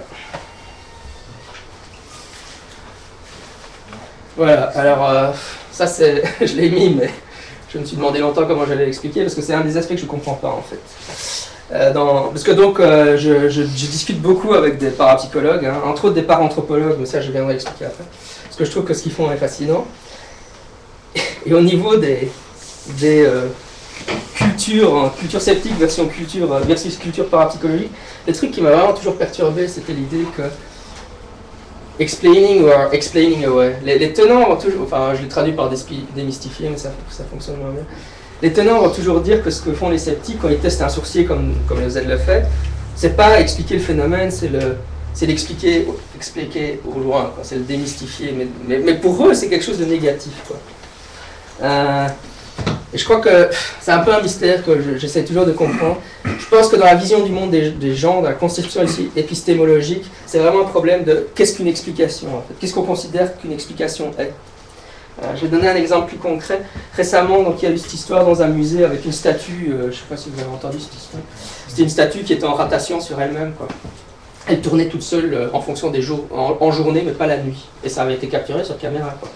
Voilà, alors ça c'est, je l'ai mis, mais je me suis demandé longtemps comment j'allais l'expliquer, parce que c'est un des aspects que je ne comprends pas en fait. Parce que donc je discute beaucoup avec des parapsychologues, hein, entre autres des paranthropologues, mais ça je viendrai expliquer après, parce que je trouve que ce qu'ils font est fascinant. Et au niveau des culture sceptique versus culture parapsychologique, le truc qui m'a vraiment toujours perturbé, c'était l'idée que explaining or explaining away. Les tenants vont toujours, enfin je l'ai traduit par démystifier, mais ça fonctionne moins bien. Les tenants vont toujours dire que ce que font les sceptiques quand ils testent un sourcier comme le Z le fait, c'est pas expliquer le phénomène, c'est l'expliquer au loin, c'est le démystifier. Mais pour eux, c'est quelque chose de négatif, quoi. Et je crois que c'est un peu un mystère que j'essaie toujours de comprendre. Je pense que dans la vision du monde des gens, dans la conception épistémologique, c'est vraiment un problème de qu'est-ce qu'une explication, en fait. Qu'est-ce qu'on considère qu'une explication est. Je vais donner un exemple plus concret. Récemment, donc, il y a eu cette histoire dans un musée avec une statue, je ne sais pas si vous avez entendu cette histoire. C'était une statue qui était en rotation sur elle-même, quoi. Elle tournait toute seule en fonction des jours, en journée, mais pas la nuit. Et ça avait été capturé sur caméra, quoi.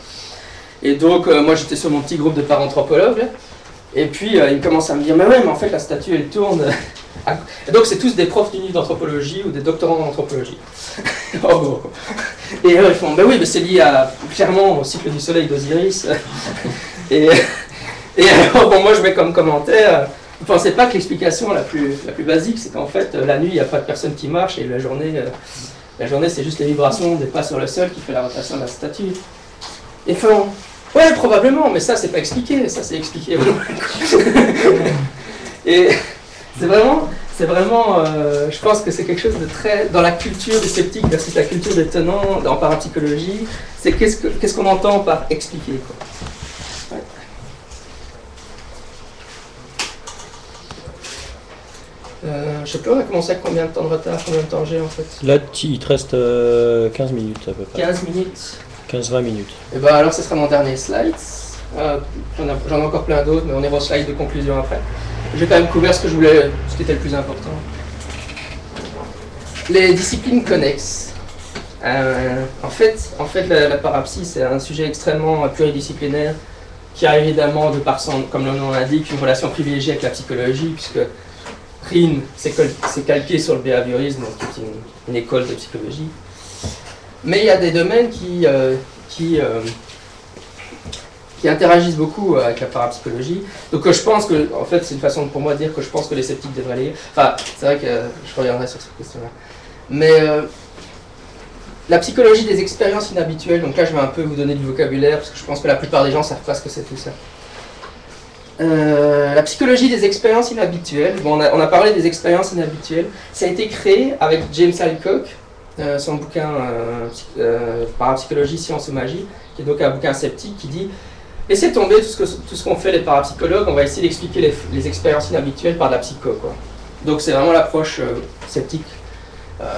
Et donc, moi j'étais sur mon petit groupe de paranthropologues, là, et puis ils commencent à me dire, mais ouais, mais en fait la statue elle tourne. Et donc c'est tous des profs d'uni d'anthropologie ou des doctorants en anthropologie. En gros. Et ils font, ben oui, mais c'est lié clairement au cycle du soleil d'Osiris. et alors, bon, moi je mets comme commentaire, vous ne pensez pas que l'explication la plus basique, c'est qu'en fait la nuit il n'y a pas de personne qui marche et la journée c'est juste les vibrations des pas sur le sol qui fait la rotation de la statue. Et font, ouais, probablement, mais ça c'est pas expliqué, ça c'est expliqué. Et c'est vraiment je pense que c'est quelque chose de très, dans la culture des sceptiques versus la culture des tenants en parapsychologie, c'est qu'est-ce qu'on entend par expliquer, quoi. Ouais. Je sais plus, on a commencé à combien de temps de retard, combien de temps j'ai en fait? Là, il te reste 15 minutes à peu près. 15 minutes. 15-20 minutes. Et ben alors ce sera mon dernier slide. J'en ai encore plein d'autres, mais on est au slide de conclusion après. J'ai quand même couvert ce que je voulais, ce qui était le plus important. Les disciplines connexes. En fait la parapsie, c'est un sujet extrêmement pluridisciplinaire qui a évidemment, comme le nom l'indique, une relation privilégiée avec la psychologie, puisque RIN, c'est calqué sur le behaviorisme, qui est une école de psychologie. Mais il y a des domaines qui interagissent beaucoup avec la parapsychologie. Donc je pense que, en fait, c'est une façon pour moi de dire que je pense que les sceptiques devraient lire. Enfin, c'est vrai que je reviendrai sur cette question-là. Mais la psychologie des expériences inhabituelles, donc là je vais un peu vous donner du vocabulaire, parce que je pense que la plupart des gens ne savent pas ce que c'est tout ça. La psychologie des expériences inhabituelles, bon, on a parlé des expériences inhabituelles, ça a été créé avec James Alcock, son bouquin Parapsychologie, Science ou Magie, qui est donc un bouquin sceptique qui dit laissez tomber tout ce qu'ont fait les parapsychologues, on va essayer d'expliquer les expériences inhabituelles par de la psycho, quoi. Donc c'est vraiment l'approche sceptique.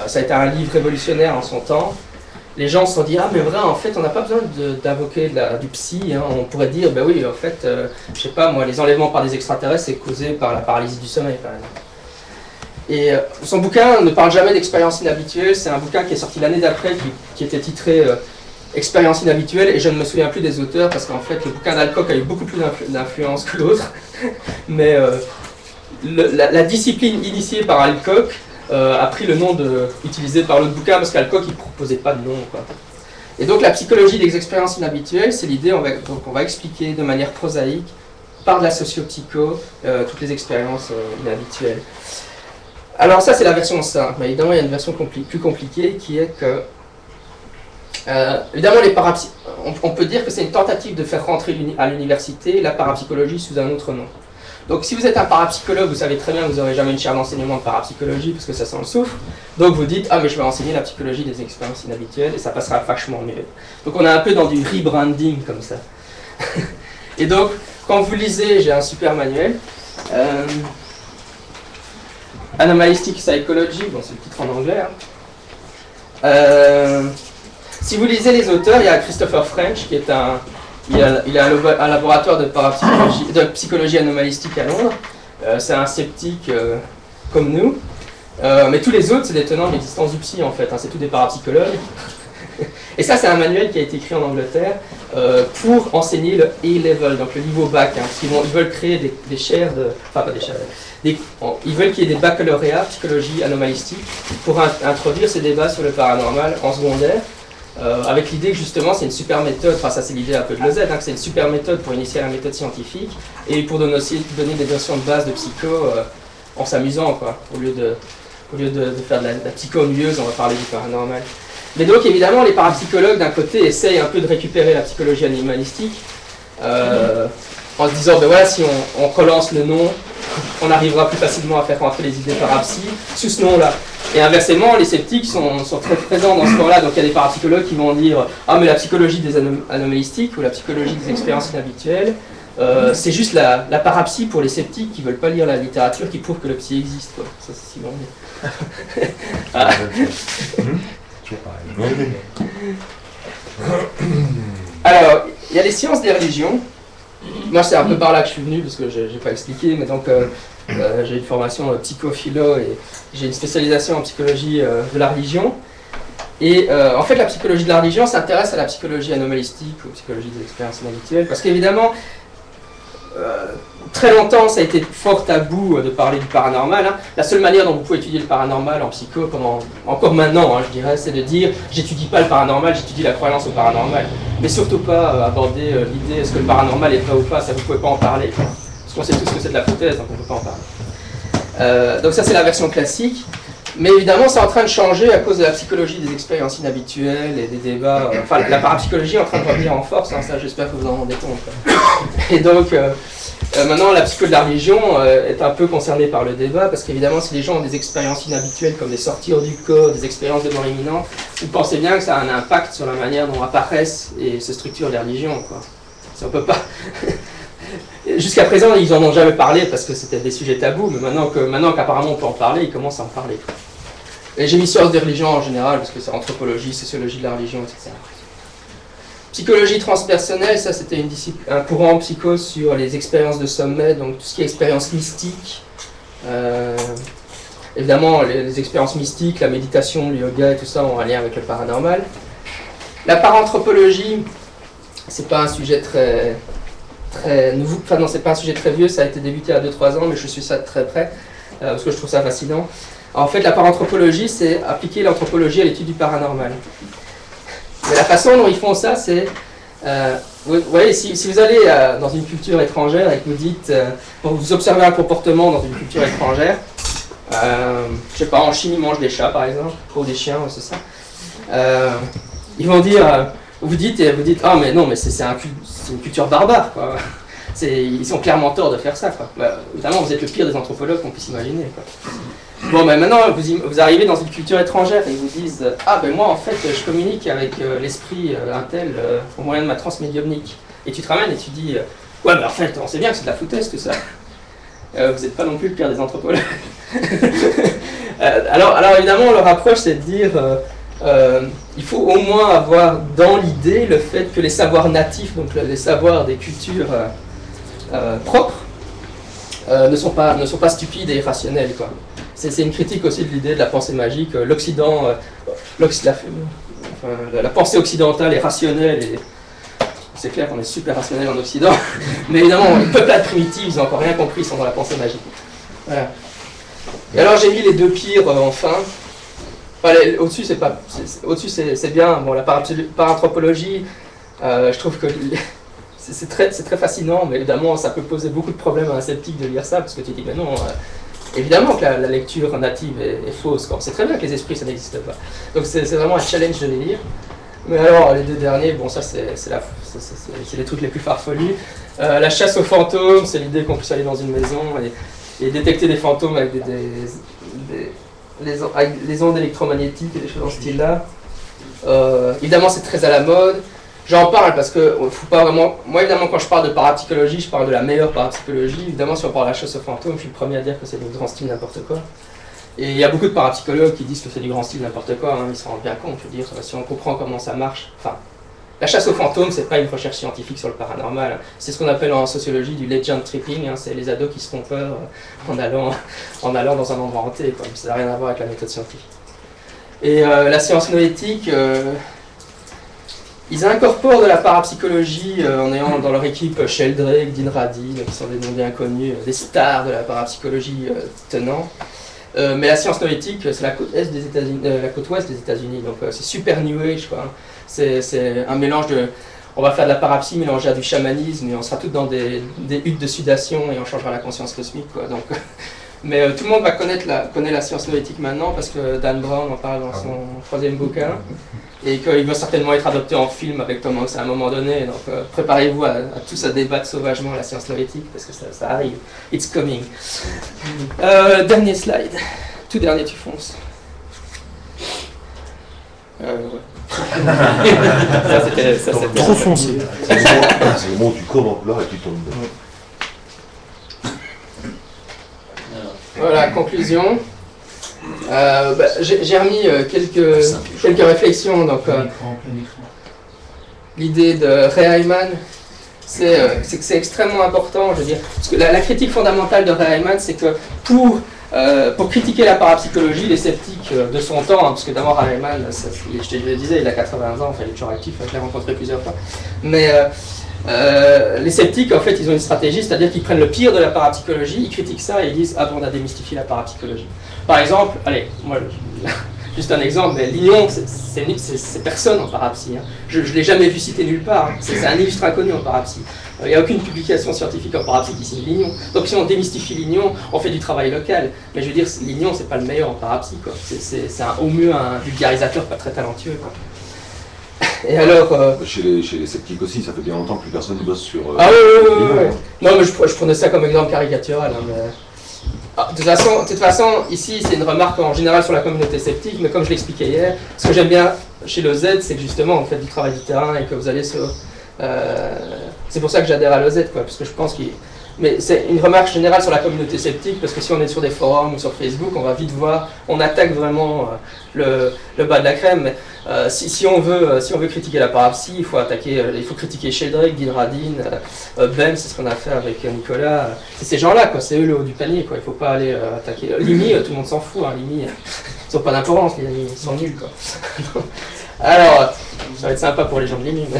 Ça a été un livre révolutionnaire en son temps. Les gens se sont dit, ah mais vrai, en fait on n'a pas besoin d'invoquer du psy, hein. On pourrait dire, ben oui, en fait, je sais pas moi, les enlèvements par des extraterrestres c'est causé par la paralysie du sommeil, par exemple. Et son bouquin ne parle jamais d'expérience inhabituelle, c'est un bouquin qui est sorti l'année d'après, qui était titré Expérience inhabituelle, et je ne me souviens plus des auteurs, parce qu'en fait le bouquin d'Alcock a eu beaucoup plus d'influence que l'autre, mais la discipline initiée par Alcock a pris le nom utilisé par l'autre bouquin, parce qu'Alcock il ne proposait pas de nom, quoi. Et donc la psychologie des expériences inhabituelles, c'est l'idée, on va expliquer de manière prosaïque, par de la socio-psycho, toutes les expériences inhabituelles. Alors ça c'est la version simple, mais évidemment il y a une version plus compliquée qui est que Évidemment, on peut dire que c'est une tentative de faire rentrer à l'université la parapsychologie sous un autre nom. Donc si vous êtes un parapsychologue, vous savez très bien que vous n'aurez jamais une chaire d'enseignement de parapsychologie parce que ça sent le souffle. Donc vous dites, ah mais je vais enseigner la psychologie des expériences inhabituelles et ça passera vachement mieux. Donc on est un peu dans du rebranding comme ça. Et donc, quand vous lisez, j'ai un super manuel, Animalistic Psychology, bon c'est le titre en anglais. Si vous lisez les auteurs, il y a Christopher French qui est il a un laboratoire de psychologie anomalistique à Londres. C'est un sceptique comme nous. Mais tous les autres, c'est des tenants de l'existence du psy en fait. Hein, c'est tous des parapsychologues. Et ça, c'est un manuel qui a été écrit en Angleterre pour enseigner le A-level, donc le niveau bac. Hein, parce qu'ils veulent créer des chaires de... Enfin, pas des chaires. Ils veulent qu'il y ait des baccalauréats psychologie anomalistique pour introduire ces débats sur le paranormal en secondaire. Avec l'idée que justement c'est une super méthode, enfin ça c'est l'idée un peu de Lozette, hein, que c'est une super méthode pour initier à la méthode scientifique et pour donner des notions de base de psycho en s'amusant quoi, au lieu de faire de la psycho ennuyeuse, on va parler du paranormal. Mais donc évidemment les parapsychologues d'un côté essayent un peu de récupérer la psychologie animalistique en se disant ben voilà, si on relance le nom, on arrivera plus facilement à faire rentrer les idées parapsy sous ce nom-là. Et inversement, les sceptiques sont très présents dans ce camp-là. Donc il y a des parapsychologues qui vont dire « Ah mais la psychologie des anomalistiques ou la psychologie des expériences inhabituelles, c'est juste la parapsie pour les sceptiques qui ne veulent pas lire la littérature qui prouve que le psy existe. » Ça c'est si bon. Ah. Alors, il y a les sciences des religions. Moi c'est un peu par là que je suis venu parce que je n'ai pas expliqué, mais donc j'ai une formation psychophilo et j'ai une spécialisation en psychologie de la religion. Et en fait la psychologie de la religion s'intéresse à la psychologie anomalistique ou psychologie des expériences inhabituelles parce qu'évidemment très longtemps ça a été fort tabou de parler du paranormal. Hein. La seule manière dont vous pouvez étudier le paranormal en psycho, encore maintenant je dirais, c'est de dire j'étudie pas le paranormal, j'étudie la croyance au paranormal. Mais surtout pas aborder l'idée est-ce que le paranormal est vrai ou pas, ça vous pouvez pas en parler. Quoi. Parce qu'on sait tous que c'est de la foutaise, donc on ne peut pas en parler. Donc ça c'est la version classique, mais évidemment c'est en train de changer à cause de la psychologie des expériences inhabituelles et des débats, enfin la parapsychologie est en train de revenir en force, hein, ça j'espère que vous en rendez compte. Et donc maintenant la psycho de la religion est un peu concernée par le débat, parce qu'évidemment si les gens ont des expériences inhabituelles comme des sorties hors du corps, des expériences de mort imminente, vous pensez bien que ça a un impact sur la manière dont apparaissent et se structurent les religions, quoi. Si on peut pas... Jusqu'à présent, ils n'en ont jamais parlé parce que c'était des sujets tabous, mais maintenant qu'apparemment on peut en parler, ils commencent à en parler. Et j'ai mis sciences des religions en général, parce que c'est anthropologie, sociologie de la religion, etc. Psychologie transpersonnelle, ça c'était un courant psycho sur les expériences de sommet, donc tout ce qui est expérience mystique. Évidemment, les expériences mystiques, la méditation, le yoga et tout ça ont un lien avec le paranormal. La paranthropologie, c'est pas un sujet très nouveau, enfin non, c'est pas un sujet très vieux, ça a été débuté à 2-3 ans, mais je suis ça de très près, parce que je trouve ça fascinant. Alors, en fait, la paranthropologie, c'est appliquer l'anthropologie à l'étude du paranormal. Mais la façon dont ils font ça, c'est... vous voyez, si vous allez dans une culture étrangère et que vous dites... vous observez un comportement dans une culture étrangère, je sais pas, en Chine, ils mangent des chats, par exemple, ou des chiens, c'est ça. Ils vont dire... Vous dites, ah mais non, mais c'est une culture barbare, quoi. Ils sont clairement tort de faire ça, quoi. Bah, évidemment, vous êtes le pire des anthropologues qu'on puisse imaginer, quoi. Bon, ben maintenant, vous arrivez dans une culture étrangère et ils vous disent « Ah, ben moi, en fait, je communique avec l'esprit intel au moyen de ma transmédiumnique. » Et tu te ramènes et tu dis « Ouais, ben en fait, on sait bien que c'est de la foutaise, tout ça. Vous n'êtes pas non plus le pire des anthropologues. » alors, évidemment, leur approche, c'est de dire il faut au moins avoir dans l'idée le fait que les savoirs natifs, donc les savoirs des cultures propres, ne sont pas stupides et irrationnels, quoi. C'est une critique aussi de l'idée de la pensée magique. L'Occident, la pensée occidentale est rationnelle, et c'est clair qu'on est super rationnel en Occident, mais évidemment, les peuplades primitives, ils n'ont encore rien compris, ils sont dans la pensée magique. Voilà. Et alors j'ai mis les deux pires enfin. Enfin, au-dessus c'est bien, bon, la paranthropologie, je trouve que c'est très fascinant, mais évidemment ça peut poser beaucoup de problèmes à un sceptique de lire ça, parce que tu dis, mais non, évidemment que la lecture native est fausse, quoi. C'est très bien que les esprits ça n'existe pas. Donc c'est vraiment un challenge de les lire. Mais alors, les deux derniers, bon, ça c'est les trucs les plus farfelus. La chasse aux fantômes, c'est l'idée qu'on puisse aller dans une maison et détecter des fantômes avec les ondes électromagnétiques et des choses dans ce style-là. Évidemment, c'est très à la mode. J'en parle parce que faut pas vraiment. Moi, évidemment, quand je parle de parapsychologie, je parle de la meilleure parapsychologie. Évidemment, si on parle de la chasse aux fantômes, je suis le premier à dire que c'est du grand style n'importe quoi. Et il y a beaucoup de parapsychologues qui disent que c'est du grand style n'importe quoi. Hein, ils s'en rendent bien compte. Je veux dire, si on comprend comment ça marche. Enfin, la chasse aux fantômes, c'est pas une recherche scientifique sur le paranormal. C'est ce qu'on appelle en sociologie du legend tripping. Hein, c'est les ados qui se font peur en allant dans un endroit hanté. Quoi. Ça n'a rien à voir avec la méthode scientifique. Et la science noétique. Ils incorporent de la parapsychologie en ayant dans leur équipe Sheldrake, Dean Radin, qui sont des noms bien connus, des stars de la parapsychologie tenants. Mais la science noétique, c'est la côte ouest des États-Unis, donc c'est super New Age, quoi. C'est un mélange de. On va faire de la parapsie mélangée à du chamanisme, et on sera tous dans des huttes de sudation et on changera la conscience cosmique, quoi. Donc, mais tout le monde connaît la science noétique maintenant parce que Dan Brown en parle dans son 3e bouquin. Et qu'il va certainement être adopté en film avec Tom Hanks à un moment donné. Donc préparez-vous à tous à débattre sauvagement la science noétique parce que ça arrive. It's coming. Dernier slide. Tout dernier, tu fonces. Ouais. ça, c'était Trop foncé. C'est le moment où tu cours dans le couloir et tu tombes. Voilà, conclusion. J'ai remis quelques réflexions. Donc, l'idée de Ray Hyman, c'est que c'est extrêmement important. Je veux dire, parce que la critique fondamentale de Ray Hyman, c'est que pour critiquer la parapsychologie, les sceptiques de son temps, hein, parce que d'abord Ray Hyman, je te le disais, il a 80 ans, enfin il est toujours actif, je l'ai rencontré plusieurs fois. Mais les sceptiques, en fait, ils ont une stratégie, c'est-à-dire qu'ils prennent le pire de la parapsychologie, ils critiquent ça et ils disent « Ah bon, on a démystifié la parapsychologie ». Par exemple, allez, moi, juste un exemple, mais Lignon, c'est personne en parapsie. Hein. Je ne l'ai jamais vu citer nulle part. Hein. C'est un illustre inconnu en parapsie. Il n'y a aucune publication scientifique en parapsie qui signe Lignon. Donc si on démystifie Lignon, on fait du travail local. Mais je veux dire, Lignon, c'est pas le meilleur en parapsie. C'est au mieux un vulgarisateur pas très talentueux. Quoi. Et alors, Chez les sceptiques aussi, ça fait bien longtemps que plus personne ne bosse sur. Ah oui. Non, mais je prenais ça comme exemple caricatural. Hein, mais... de toute façon, ici, c'est une remarque en général sur la communauté sceptique, mais comme je l'expliquais hier, ce que j'aime bien chez le Z, c'est que justement, vous faites du travail du terrain et que vous allez sur. C'est pour ça que j'adhère à l'OZ, quoi, parce que je pense qu'il. Mais c'est une remarque générale sur la communauté sceptique, parce que si on est sur des forums ou sur Facebook, on va vite voir, on attaque vraiment le bas de la crème. Mais si on veut critiquer la parapsie, il faut critiquer Sheldrake, Dean Radin, Ben, c'est ce qu'on a fait avec Nicolas. C'est ces gens-là, quoi. C'est eux le haut du panier, quoi. Il ne faut pas aller attaquer. Limi, tout le monde s'en fout. Hein. Limi, ils n'ont pas d'importance, les Limi, ils sont nuls, quoi. Alors, ça va être sympa pour les gens de Limi. Mais...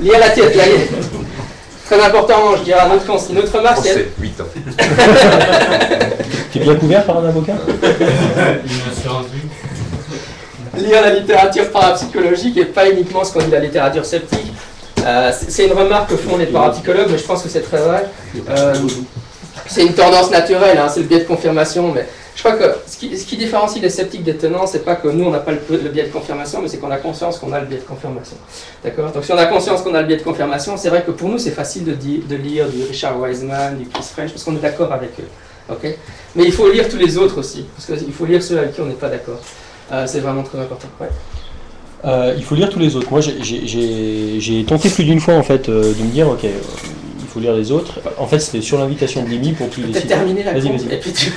Lié à la tête, là. Très important, je dirais une autre remarque. C'est 8 ans. Tu es bien couvert par un avocat? Lire la littérature parapsychologique et pas uniquement ce qu'on dit la littérature sceptique. C'est une remarque que font les parapsychologues, mais je pense que c'est très vrai. C'est une tendance naturelle, hein, c'est le biais de confirmation, mais je crois que ce qui différencie les sceptiques des tenants, c'est pas que nous on n'a pas le biais de confirmation, mais c'est qu'on a conscience qu'on a le biais de confirmation. D'accord? Donc si on a conscience qu'on a le biais de confirmation, c'est vrai que pour nous c'est facile de lire du Richard Wiseman, du Chris French, parce qu'on est d'accord avec eux. Okay? Mais il faut lire tous les autres aussi, parce qu'il faut lire ceux avec qui on n'est pas d'accord. C'est vraiment très important. Ouais. Il faut lire tous les autres. Moi j'ai tenté plus d'une fois en fait de me dire ok. Il faut lire les autres. En fait, c'était sur l'invitation de Limi pour plus de Peut-être terminer la Vas-y. Et puis tu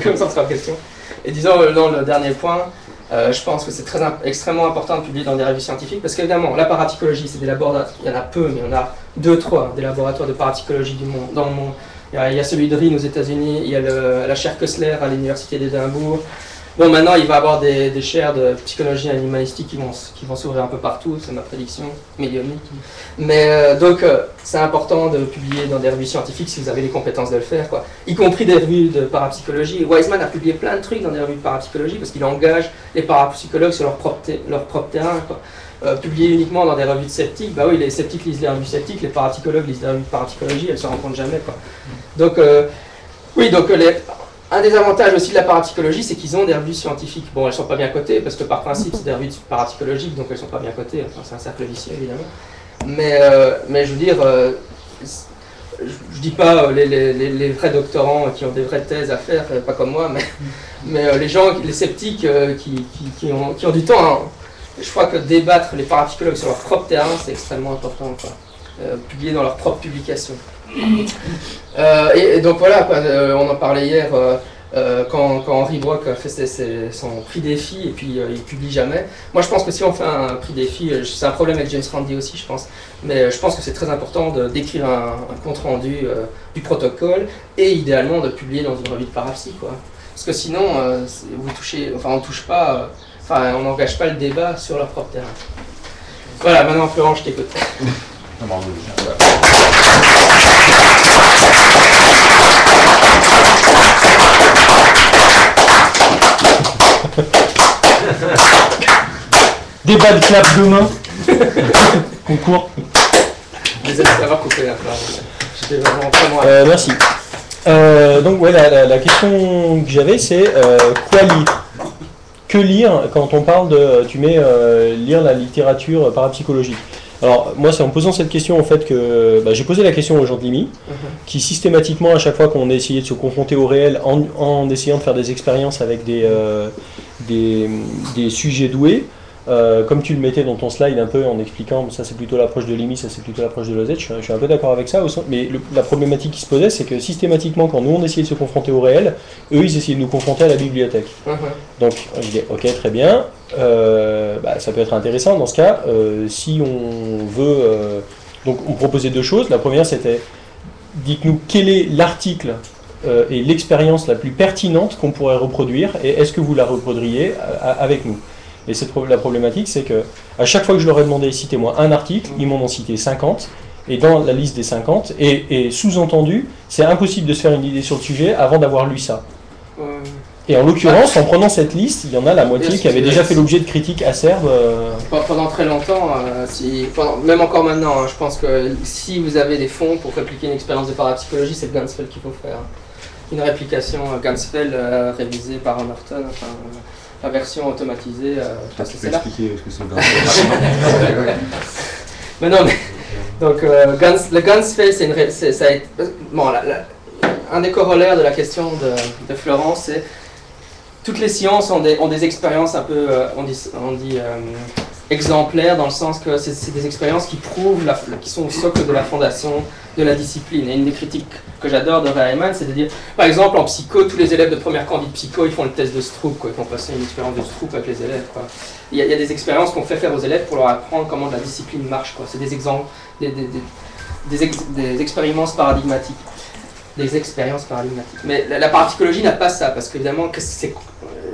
comme ça on sera en question. Et disons, non, le dernier point, je pense que c'est extrêmement important de publier dans des revues scientifiques parce qu'évidemment, la parapsychologie, c'est des laboratoires, il y en a peu, mais il y en a 2-3 des laboratoires de parapsychologie dans le monde. Il y a celui de Rennes aux États-Unis, il y a la chaire Kessler à l'Université d'Édimbourg. Bon, maintenant, il va y avoir des chaires de psychologie animalistique qui vont s'ouvrir un peu partout, c'est ma prédiction médiumnique. Mais donc, c'est important de publier dans des revues scientifiques si vous avez les compétences de le faire, quoi. Y compris des revues de parapsychologie. Wiseman a publié plein de trucs dans des revues de parapsychologie parce qu'il engage les parapsychologues sur leur propre terrain, quoi. Publier uniquement dans des revues de sceptiques, bah oui, les sceptiques lisent les revues sceptiques, les parapsychologues lisent les revues de parapsychologie, elles ne se rencontrent jamais, quoi. Donc, oui, donc un des avantages aussi de la parapsychologie, c'est qu'ils ont des revues scientifiques. Bon, elles sont pas bien cotées, parce que par principe, c'est des revues parapsychologiques, donc elles sont pas bien cotées. Enfin, c'est un cercle vicieux, évidemment. Mais je veux dire, je dis pas les vrais doctorants qui ont des vraies thèses à faire, pas comme moi, mais les gens, les sceptiques qui ont du temps. Hein. Je crois que débattre les parapsychologues sur leur propre terrain, c'est extrêmement important, quoi. Publier dans leurs propres publications. Et donc voilà, quoi, on en parlait hier, quand Henry Brock a fait son prix défi, et puis il publie jamais. Moi je pense que si on fait un prix défi, c'est un problème avec James Randi aussi, je pense, mais je pense que c'est très important d'écrire un compte rendu du protocole, et idéalement de publier dans une revue de parapsy, quoi. Parce que sinon, on touche pas, on n'engage pas le débat sur leur propre terrain. Voilà, maintenant Florent, je t'écoute. Débat de clap demain. Concours. Désolé d'avoir coupé la phrase. J'étais vraiment merci. Donc ouais, la question que j'avais, c'est quoi lire? Que lire quand on parle de, tu mets lire la littérature parapsychologique? Alors moi c'est en posant cette question en fait que j'ai posé la question aux gens de l'IMI, qui systématiquement à chaque fois qu'on a essayé de se confronter au réel en essayant de faire des expériences avec des sujets doués, comme tu le mettais dans ton slide un peu en expliquant, ça c'est plutôt l'approche de l'IMI, ça c'est plutôt l'approche de l'OZ, je suis un peu d'accord avec ça, mais la problématique qui se posait, c'est que systématiquement quand nous on essayait de se confronter au réel, eux ils essayaient de nous confronter à la bibliothèque. Donc je disais ok très bien, ça peut être intéressant dans ce cas, si on veut, donc on proposait deux choses. La première c'était, dites-nous quel est l'article et l'expérience la plus pertinente qu'on pourrait reproduire, et est-ce que vous la reproduiriez avec nous? Et la problématique, c'est que à chaque fois que je leur ai demandé citez-moi un article, ils m'en ont cité 50, et dans la liste des 50, et sous-entendu, c'est impossible de se faire une idée sur le sujet avant d'avoir lu ça. Et en l'occurrence, en prenant cette liste, il y en a la moitié qui avait déjà fait l'objet de critiques acerbes. Pendant très longtemps, même encore maintenant, hein, je pense que si vous avez des fonds pour répliquer une expérience de parapsychologie, c'est le Ganzfeld qu'il faut faire. Une réplication Ganzfeld révisée par Norton, enfin, la version automatisée. Tu peux expliquer ce que c'est le Ganzfeld? Mais non, mais donc le Ganzfeld, ça a été, bon, un des corollaires de la question de Florence, c'est toutes les sciences ont des expériences un peu, on dit exemplaires, dans le sens que c'est des expériences qui prouvent, qui sont au socle de la fondation de la discipline. Et une des critiques que j'adore de Reimann, c'est de dire, par exemple, en psycho, tous les élèves de première candidate psycho, ils font le test de Stroop, quoi. Ils font passer une expérience de Stroop avec les élèves, quoi. Il y a des expériences qu'on fait faire aux élèves pour leur apprendre comment la discipline marche, quoi. C'est des exemples, des expériences paradigmatiques. Des expériences paradigmatiques. Mais la parapsychologie n'a pas ça, parce qu'évidemment,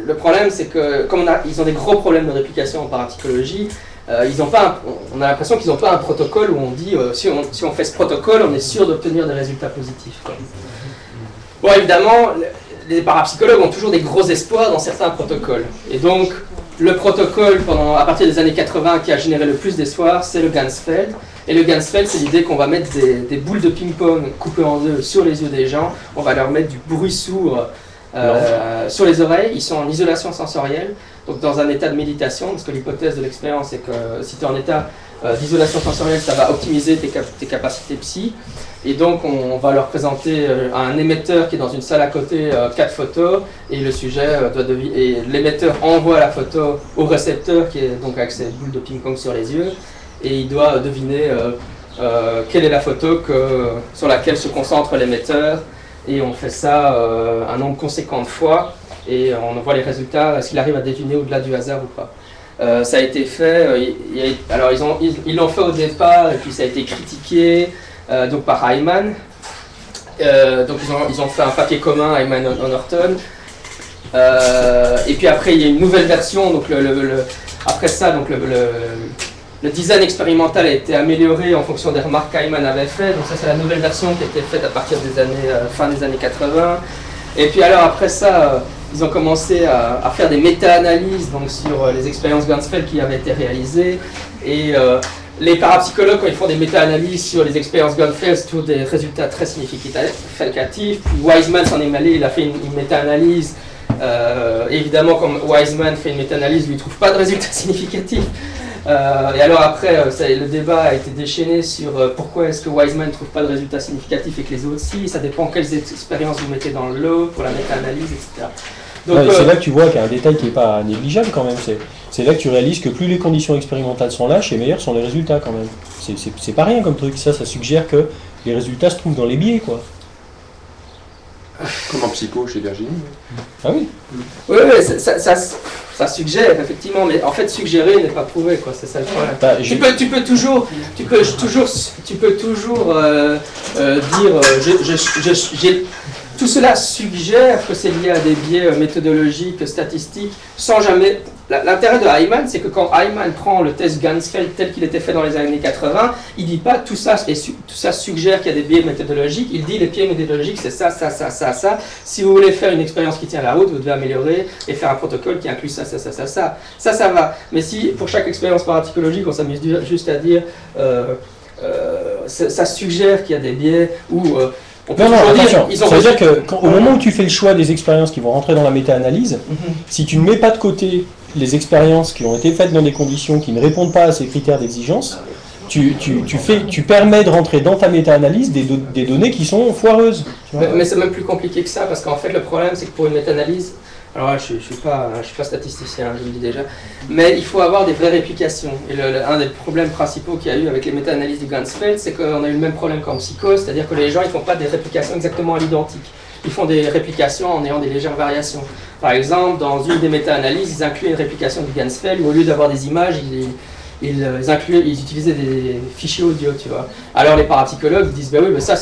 le problème, c'est que, comme ils ont des gros problèmes de réplication en parapsychologie, on a l'impression qu'ils n'ont pas un protocole où on dit si on fait ce protocole, on est sûr d'obtenir des résultats positifs, quoi. Bon, évidemment, les parapsychologues ont toujours des gros espoirs dans certains protocoles. Et donc, le protocole, à partir des années 80, qui a généré le plus d'espoir, c'est le Ganzfeld. Et le Ganzfeld, c'est l'idée qu'on va mettre des boules de ping-pong coupées en deux sur les yeux des gens, on va leur mettre du bruit sourd sur les oreilles, ils sont en isolation sensorielle, donc dans un état de méditation, parce que l'hypothèse de l'expérience c'est que si tu es en état d'isolation sensorielle, ça va optimiser tes capacités psy, et donc on va leur présenter un émetteur qui est dans une salle à côté 4 photos, et le sujet et l'émetteur envoie la photo au récepteur qui est donc avec ses boules de ping-pong sur les yeux, et il doit deviner quelle est la photo sur laquelle se concentre l'émetteur. Et on fait ça un nombre conséquent de fois, et on voit les résultats, est-ce qu'il arrive à deviner au-delà du hasard ou pas. Ça a été fait, alors ils l'ont fait au départ, et puis ça a été critiqué donc par Reimann. Donc ils ont fait un papier commun, Reimann et Norton. Et puis après il y a une nouvelle version, donc après ça, donc le design expérimental a été amélioré en fonction des remarques qu'Reimann avait fait. Donc ça c'est la nouvelle version qui a été faite à partir des fin des années 80. Et puis alors après ça, ils ont commencé à faire des méta-analyses donc sur les expériences Ganzfeld qui avaient été réalisées. Et les parapsychologues, quand ils font des méta-analyses sur les expériences Gunfeld, trouvent des résultats très significatifs. Puis Wiseman s'en est mêlé, il a fait une méta-analyse. Évidemment, comme Wiseman fait une méta-analyse, lui ne trouve pas de résultats significatifs. Et alors après, le débat a été déchaîné sur pourquoi est-ce que Wiseman ne trouve pas de résultats significatifs et que les autres si. Ça dépend quelles expériences vous mettez dans le lot pour la méta-analyse, etc. Donc, c'est là que tu vois qu'il y a un détail qui n'est pas négligeable quand même. C'est là que tu réalises que plus les conditions expérimentales sont lâches et meilleurs sont les résultats quand même. C'est pas rien comme truc. Ça suggère que les résultats se trouvent dans les biais, quoi. Comme en psycho chez Virginie. Ah oui. Oui, ça suggère effectivement, mais en fait suggérer n'est pas prouvé, quoi. C'est ça le problème. Bah, tu peux toujours dire tout cela suggère que c'est lié à des biais méthodologiques, statistiques, sans jamais... L'intérêt de Hyman, c'est que quand Hyman prend le test Ganzfeld tel qu'il était fait dans les années 80, il ne dit pas tout ça suggère qu'il y a des biais méthodologiques, il dit les biais méthodologiques c'est ça. Si vous voulez faire une expérience qui tient la route, vous devez améliorer et faire un protocole qui inclut ça. Ça va. Mais si pour chaque expérience parapsychologique, on s'amuse juste à dire ça suggère qu'il y a des biais ou... Non, attention. Ça veut dire qu'au moment où tu fais le choix des expériences qui vont rentrer dans la méta-analyse, si tu ne mets pas de côté les expériences qui ont été faites dans des conditions qui ne répondent pas à ces critères d'exigence, tu permets de rentrer dans ta méta-analyse des données qui sont foireuses. Mais c'est même plus compliqué que ça, parce qu'en fait le problème c'est que pour une méta-analyse, alors là, je ne suis pas statisticien, je le dis déjà, mais il faut avoir des vraies réplications. Et un des problèmes principaux qu'il y a eu avec les méta-analyses du Ganzfeld, c'est qu'on a eu le même problème qu'en psychose, c'est-à-dire que les gens ne font pas des réplications exactement à l'identique. Ils font des réplications en ayant des légères variations. Par exemple, dans une des méta-analyses, ils incluaient une réplication du Ganzfeld où au lieu d'avoir des images, ils utilisaient des fichiers audio, tu vois. Alors les parapsychologues disent, ben oui, mais ça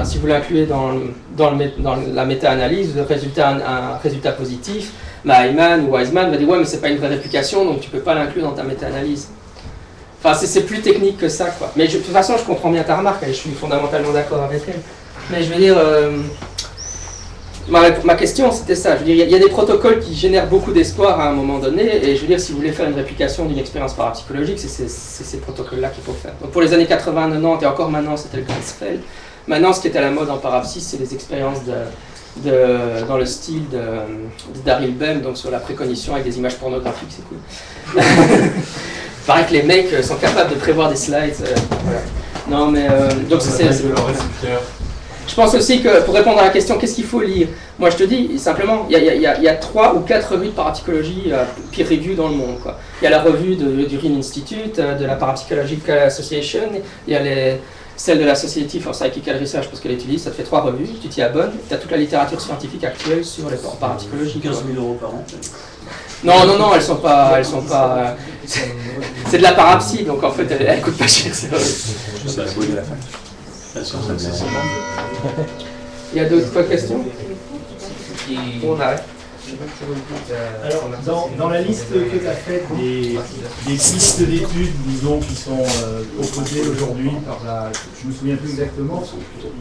si vous l'incluez dans la méta-analyse, un résultat positif, Hyman ou Wiseman va dire, ouais, mais c'est pas une vraie réplication, donc tu peux pas l'inclure dans ta méta-analyse. Enfin, c'est plus technique que ça, quoi. Mais de toute façon, je comprends bien ta remarque, et je suis fondamentalement d'accord avec elle. Mais je veux dire... Ma question c'était ça, je veux dire, il y a des protocoles qui génèrent beaucoup d'espoir à un moment donné, et je veux dire, si vous voulez faire une réplication d'une expérience parapsychologique, c'est ces protocoles-là qu'il faut faire. Donc pour les années 80-90, et encore maintenant c'était le Ganzfeld, maintenant ce qui est à la mode en parapsy, c'est les expériences dans le style de Daryl Bem, donc sur la précognition avec des images pornographiques, c'est cool. Il paraît que les mecs sont capables de prévoir des slides, voilà. Non mais, donc c'est... Je pense aussi que pour répondre à la question, qu'est-ce qu'il faut lire? Moi je te dis simplement, il y a 3 ou 4 revues de parapsychologie peer review dans le monde, quoi. Il y a la revue du RIN Institute, de la Parapsychological Association, il y a celle de la Society for Psychical Research, parce qu'elle utilise, ça te fait 3 revues, tu t'y abonnes, tu as toute la littérature scientifique actuelle sur les parapsychologies. 15 000 € par an. Non, elles sont pas c'est de la parapsie, donc en fait elle coûte pas cher, c'est vrai. Ça va abonner à la fin. Il y a d'autres questions? On arrête. Alors, dans la liste que tu as faite des pistes d'études, disons, qui sont proposées aujourd'hui par je me souviens plus exactement,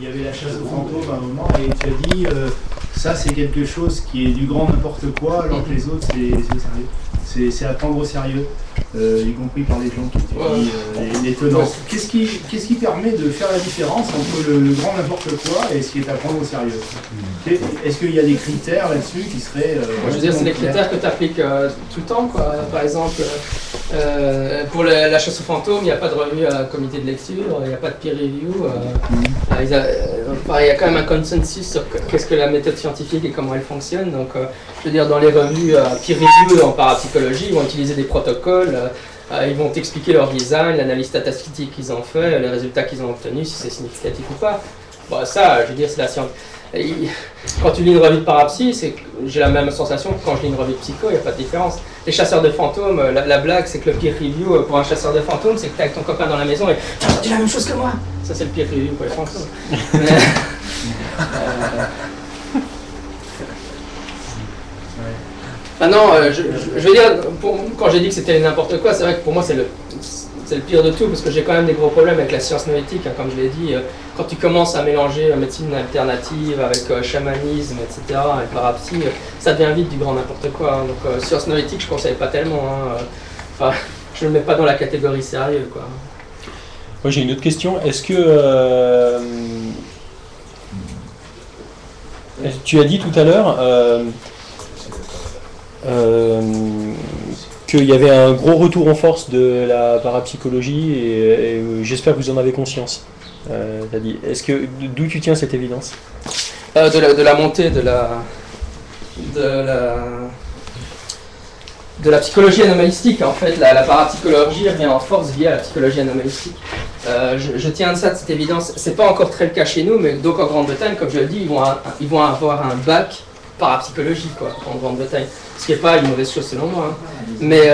il y avait la chasse aux fantômes à un moment, et tu as dit, ça c'est quelque chose qui est du grand n'importe quoi, alors que les autres c'est à prendre au sérieux, y compris par les gens qui étudient les tenants. Qu'est-ce qui permet de faire la différence entre le grand n'importe quoi et ce qui est à prendre au sérieux? Est-ce qu'il y a des critères là-dessus qui seraient... je veux dire, c'est des critères que tu appliques tout le temps, quoi. Par exemple, pour la chasse aux fantômes, il n'y a pas de revue à comité de lecture, il n'y a pas de peer review. Il y a quand même un consensus sur qu'est-ce que la méthode scientifique et comment elle fonctionne. Donc, je veux dire, dans les revues peer review en parapsychologie, ils vont utiliser des protocoles, ils vont t'expliquer leur design, l'analyse statistique qu'ils ont fait, les résultats qu'ils ont obtenus, si c'est significatif ou pas. Bon, ça, je veux dire, c'est la science. Quand tu lis une revue de parapsy, j'ai la même sensation que quand je lis une revue de psycho, il n'y a pas de différence. Les chasseurs de fantômes, la blague, c'est que le peer review pour un chasseur de fantômes, c'est que tu es avec ton copain dans la maison et tu as entendu la même chose que moi. Ça, c'est le peer review pour les fantômes. Non, je veux dire, quand j'ai dit que c'était n'importe quoi, c'est vrai que pour moi c'est le pire de tout, parce que j'ai quand même des gros problèmes avec la science noétique, hein, comme je l'ai dit. Quand tu commences à mélanger médecine alternative avec chamanisme, etc., avec parapsie, ça devient vite du grand n'importe quoi. Hein. Donc science noétique, je ne conseille pas tellement. Hein. Enfin, je ne le mets pas dans la catégorie sérieux, quoi. Moi j'ai une autre question. Est-ce que tu as dit tout à l'heure qu'il y avait un gros retour en force de la parapsychologie et j'espère que vous en avez conscience. T'as dit. D'où tu tiens cette évidence? De la montée de la psychologie anomalistique. En fait, la parapsychologie revient en force via la psychologie anomalistique. Je tiens de ça, de cette évidence. C'est pas encore très le cas chez nous, mais donc en Grande-Bretagne, comme je le dis, ils vont avoir un bac parapsychologie, quoi, en Grande-Bretagne. Ce qui n'est pas une mauvaise chose selon moi. Hein. Mais,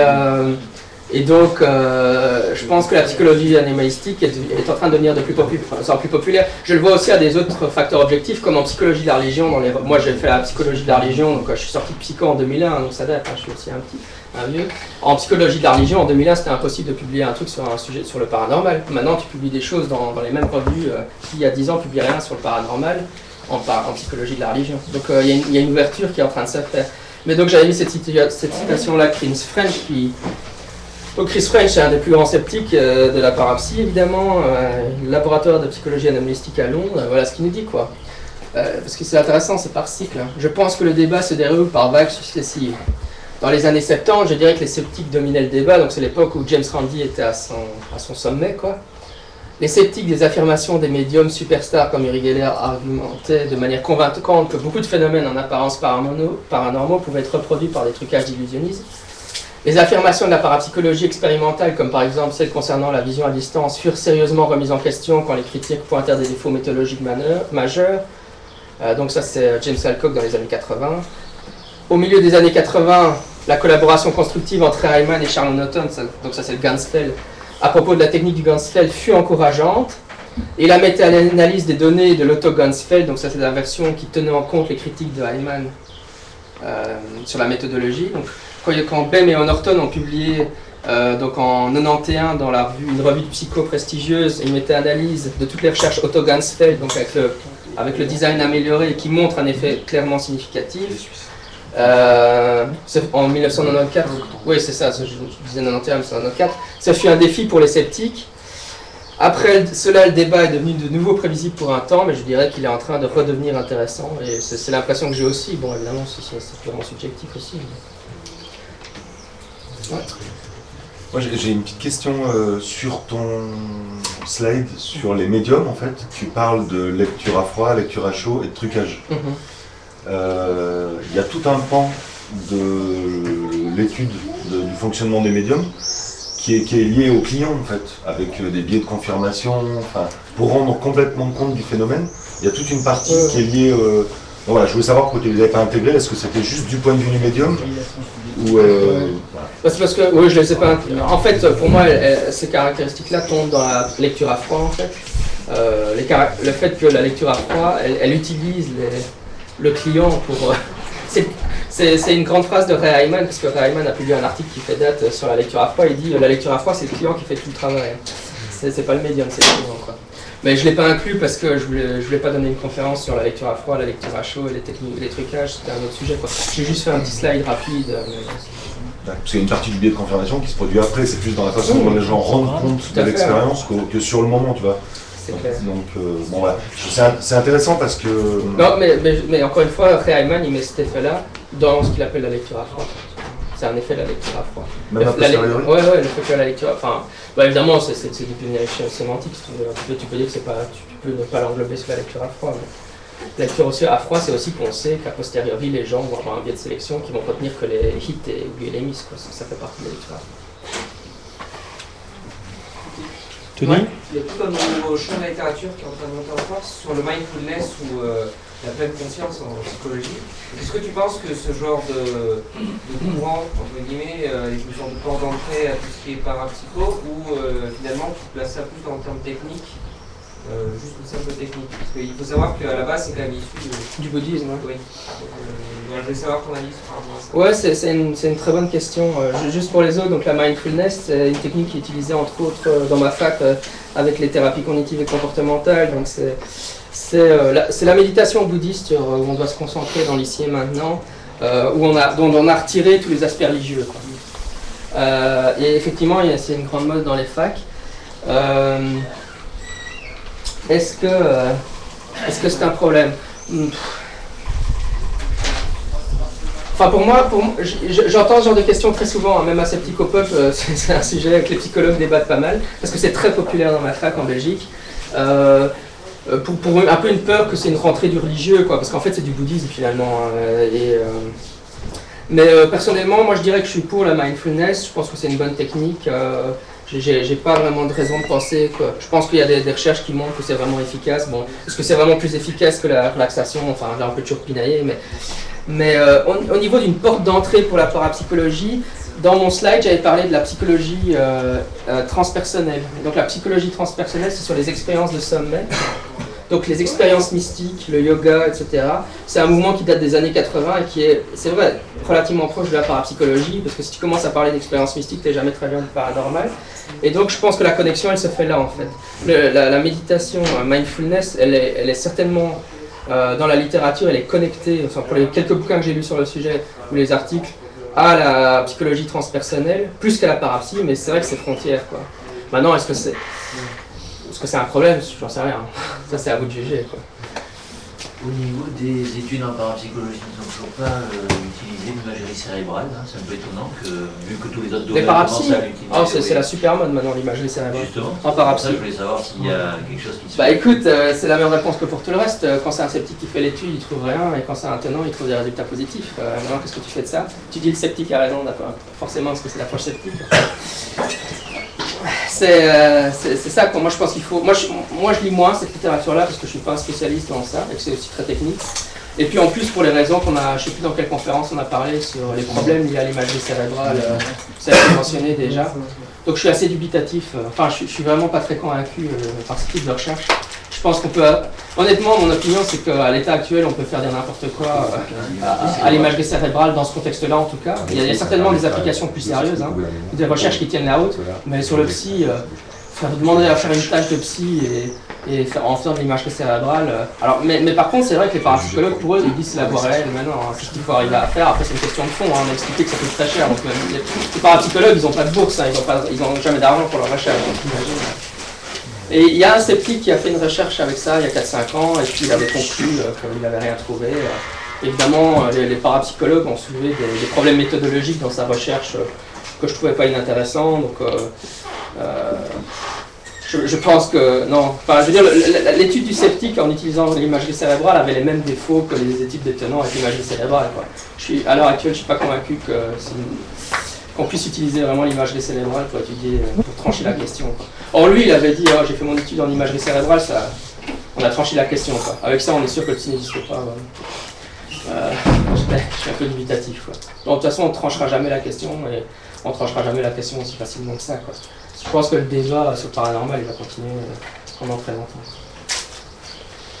et donc, je pense que la psychologie animalistique est en train de devenir de plus populaire. Je le vois aussi à des autres facteurs objectifs, comme en psychologie de la religion. Moi, j'ai fait la psychologie de la religion, donc je suis sorti de psycho en 2001, donc ça date, hein, je suis aussi un vieux. En psychologie de la religion, en 2001, c'était impossible de publier un truc sur un sujet sur le paranormal. Maintenant, tu publies des choses dans les mêmes revues qui, il y a 10 ans, publiaient rien sur le paranormal en psychologie de la religion. Donc, il y a une ouverture qui est en train de se faire. Mais donc, j'avais mis cette citation-là, Chris French, donc Chris French est un des plus grands sceptiques de la parapsie, évidemment, laboratoire de psychologie anomalistique à Londres, voilà ce qu'il nous dit, quoi. Parce que c'est intéressant, c'est par cycle. Hein. Je pense que le débat se déroule par vagues successives. Dans les années 70, je dirais que les sceptiques dominaient le débat, donc c'est l'époque où James Randi était à son sommet, quoi. Les sceptiques des affirmations des médiums superstars comme Uri Geller argumentaient de manière convaincante que beaucoup de phénomènes en apparence paranormaux pouvaient être reproduits par des trucages d'illusionnisme. Les affirmations de la parapsychologie expérimentale, comme par exemple celles concernant la vision à distance, furent sérieusement remises en question quand les critiques pointèrent des défauts méthodologiques majeurs. Donc ça c'est James Alcock dans les années 80. Au milieu des années 80, la collaboration constructive entre Hyman et Charles Naughton, donc ça c'est le Ganzfeld, à propos de la technique du Ganzfeld fut encourageante. Et la méta-analyse des données de l'auto-Ganzfeld, donc ça c'est la version qui tenait en compte les critiques de Hyman sur la méthodologie. Donc, quand Bem et Norton ont publié donc en 91 dans une revue de psycho prestigieuse une méta-analyse de toutes les recherches auto-Ganzfeld, donc avec le design amélioré qui montre un effet clairement significatif. En 1994, oui c'est ça, je disais 91, 1994, ça fut un défi pour les sceptiques. Après cela, le débat est devenu de nouveau prévisible pour un temps, mais je dirais qu'il est en train de redevenir intéressant, et c'est l'impression que j'ai aussi. Bon, évidemment, c'est purement subjectif aussi. Ouais. Moi, j'ai une petite question sur ton slide, sur les médiums, en fait. Tu parles de lecture à froid, lecture à chaud et de trucage. Il y a tout un pan de l'étude du fonctionnement des médiums qui est lié au client, en fait, avec des biais de confirmation, enfin, pour rendre complètement compte du phénomène. Il y a toute une partie qui est liée... Donc voilà, je voulais savoir pourquoi tu ne les avais pas intégrés. Est-ce que c'était juste du point de vue du médium ou C'est parce que oui, je les ai pas. En fait, pour moi, ces caractéristiques-là tombent dans la lecture à froid. En fait, le fait que la lecture à froid, elle utilise le client pour. C'est une grande phrase de Ray Hyman, parce que Ray Hyman a publié un article qui fait date sur la lecture à froid. Il dit la lecture à froid, c'est le client qui fait tout le travail. C'est pas le médium, c'est le client, quoi. Mais je ne l'ai pas inclus parce que je voulais pas donner une conférence sur la lecture à froid, la lecture à chaud et les techniques, les trucages, c'était un autre sujet, quoi. J'ai juste fait un petit slide rapide. Parce qu'il y a une partie du biais de confirmation qui se produit après, c'est plus dans la façon dont les gens rendent compte de l'expérience que sur le moment, tu vois. Donc, bon, voilà. C'est intéressant parce que... Non, mais encore une fois, Ray Hyman, il met cet effet-là dans ce qu'il appelle la lecture à froid. C'est un effet de la lecture à froid. Même a posteriori ? Ouais, le fait que la lecture... Enfin, bah, évidemment, c'est du pionnier sémantique. Tu peux dire que tu peux ne pas l'englober sur la lecture à froid. Mais la lecture aussi à froid, c'est aussi qu'on sait qu'à posteriori, les gens vont avoir un biais de sélection qui vont retenir que les hits et oublier les miss. Ça fait partie de la lecture à froid. Tony ? Il y a tout un nouveau champ de la littérature qui est en train de monter en force sur le mindfulness ou la pleine conscience en psychologie. Est-ce que tu penses que ce genre de courant, entre guillemets, est une sorte de porte d'entrée à tout ce qui est parapsycho ou finalement tu places ça plus en termes techniques, juste une simple technique? Parce qu'il faut savoir qu'à la base c'est quand même issu du bouddhisme. Hein. Oui. Je voulais savoir ton avis par rapport à ça. Ouais, c'est une très bonne question. Juste pour les autres, donc la mindfulness, c'est une technique qui est utilisée entre autres dans ma fac avec les thérapies cognitives et comportementales. Donc c'est la méditation bouddhiste où on doit se concentrer dans l'ici et maintenant, dont on a retiré tous les aspects religieux, quoi. Et effectivement, c'est une grande mode dans les facs. est-ce que c'est un problème? Enfin, pour moi j'entends ce genre de questions très souvent, hein, même à Septicopop, c'est un sujet que les psychologues débattent pas mal, parce que c'est très populaire dans ma fac en Belgique. Pour un peu une peur que c'est une rentrée du religieux, quoi, parce qu'en fait c'est du bouddhisme finalement. Mais personnellement, moi je dirais que je suis pour la mindfulness, je pense que c'est une bonne technique. J'ai pas vraiment de raison de penser que... Je pense qu'il y a des recherches qui montrent que c'est vraiment efficace. Bon, est-ce que c'est vraiment plus efficace que la relaxation? Enfin, là on peut toujours pinailler, mais au niveau d'une porte d'entrée pour la parapsychologie, dans mon slide, j'avais parlé de la psychologie transpersonnelle. Donc la psychologie transpersonnelle, c'est sur les expériences de sommet. Donc les expériences mystiques, le yoga, etc. C'est un mouvement qui date des années 80 et qui est, c'est vrai, relativement proche de la parapsychologie, parce que si tu commences à parler d'expériences mystiques, tu n'es jamais très bien du paranormal. Et donc je pense que la connexion, elle se fait là en fait. La méditation, mindfulness, elle est certainement... dans la littérature, elle est connectée, enfin, pour les quelques bouquins que j'ai lus sur le sujet, ou les articles, à la psychologie transpersonnelle, plus qu'à la parapsie, mais c'est vrai que c'est frontière, quoi. Maintenant, est-ce que c'est un problème? J'en sais rien. Ça, c'est à vous de juger, quoi. Au niveau des études en parapsychologie, ils n'ont toujours pas utilisé l'imagerie cérébrale. Hein. C'est un peu étonnant que, vu que tous les autres domaines commencent à l'utiliser. Oh, c'est la super mode maintenant, l'imagerie cérébrale. Justement, en parapsie. je voulais savoir s'il y a quelque chose qui se fait. Bah écoute, c'est la même réponse que pour tout le reste. Quand c'est un sceptique qui fait l'étude, il trouve rien, et quand c'est un tenant, il trouve des résultats positifs. Maintenant, qu'est-ce que tu fais de ça? Tu dis le sceptique a raison, forcément, parce que c'est l'approche sceptique. C'est ça quoi. Moi je pense qu'il faut. Moi je lis moins cette littérature-là parce que je suis pas un spécialiste dans ça et que c'est aussi très technique. Et puis en plus pour les raisons qu'on a, je sais plus dans quelle conférence on a parlé sur les problèmes liés à l'imagerie cérébrale, ça a été mentionné déjà. Donc je suis assez dubitatif. Enfin je suis vraiment pas très convaincu par ce type de recherche. Je pense qu'on peut... Honnêtement, mon opinion, c'est qu'à l'état actuel, on peut faire dire n'importe quoi à l'imagerie cérébrale dans ce contexte-là, en tout cas. Il y a certainement des applications plus sérieuses, hein, des recherches qui tiennent la route, mais sur le psy, demander à faire une tâche de psy et en faisant de l'imagerie cérébrale... alors, mais par contre, c'est vrai que les parapsychologues, pour eux, ils disent c'est la voie réelle maintenant, hein, c'est ce qu'il faut arriver à faire. Après, c'est une question de fond, hein, on a expliqué que ça coûte très cher. Donc, les parapsychologues, ils n'ont pas de bourse, hein, ils n'ont jamais d'argent pour leur recherche. Et il y a un sceptique qui a fait une recherche avec ça il y a 4-5 ans, et puis il avait conclu qu'il n'avait rien trouvé. Évidemment, les parapsychologues ont soulevé des problèmes méthodologiques dans sa recherche que je ne trouvais pas inintéressants. Donc, je pense que non. Enfin, je veux dire, l'étude du sceptique en utilisant l'imagerie cérébrale avait les mêmes défauts que les études des tenants avec l'imagerie cérébrale, quoi. À l'heure actuelle, je ne suis pas convaincu qu'on puisse utiliser vraiment l'imagerie cérébrale pour étudier, pour trancher la question, quoi. Or lui, il avait dit, oh, j'ai fait mon étude en imagerie cérébrale, on a tranché la question, quoi. Avec ça, on est sûr que le psy n'existe pas. Je suis un peu dubitatif, quoi. Donc, de toute façon, on ne tranchera jamais la question, et on ne tranchera jamais la question aussi facilement que ça, quoi. Je pense que le débat sur le paranormal, il va continuer pendant très longtemps.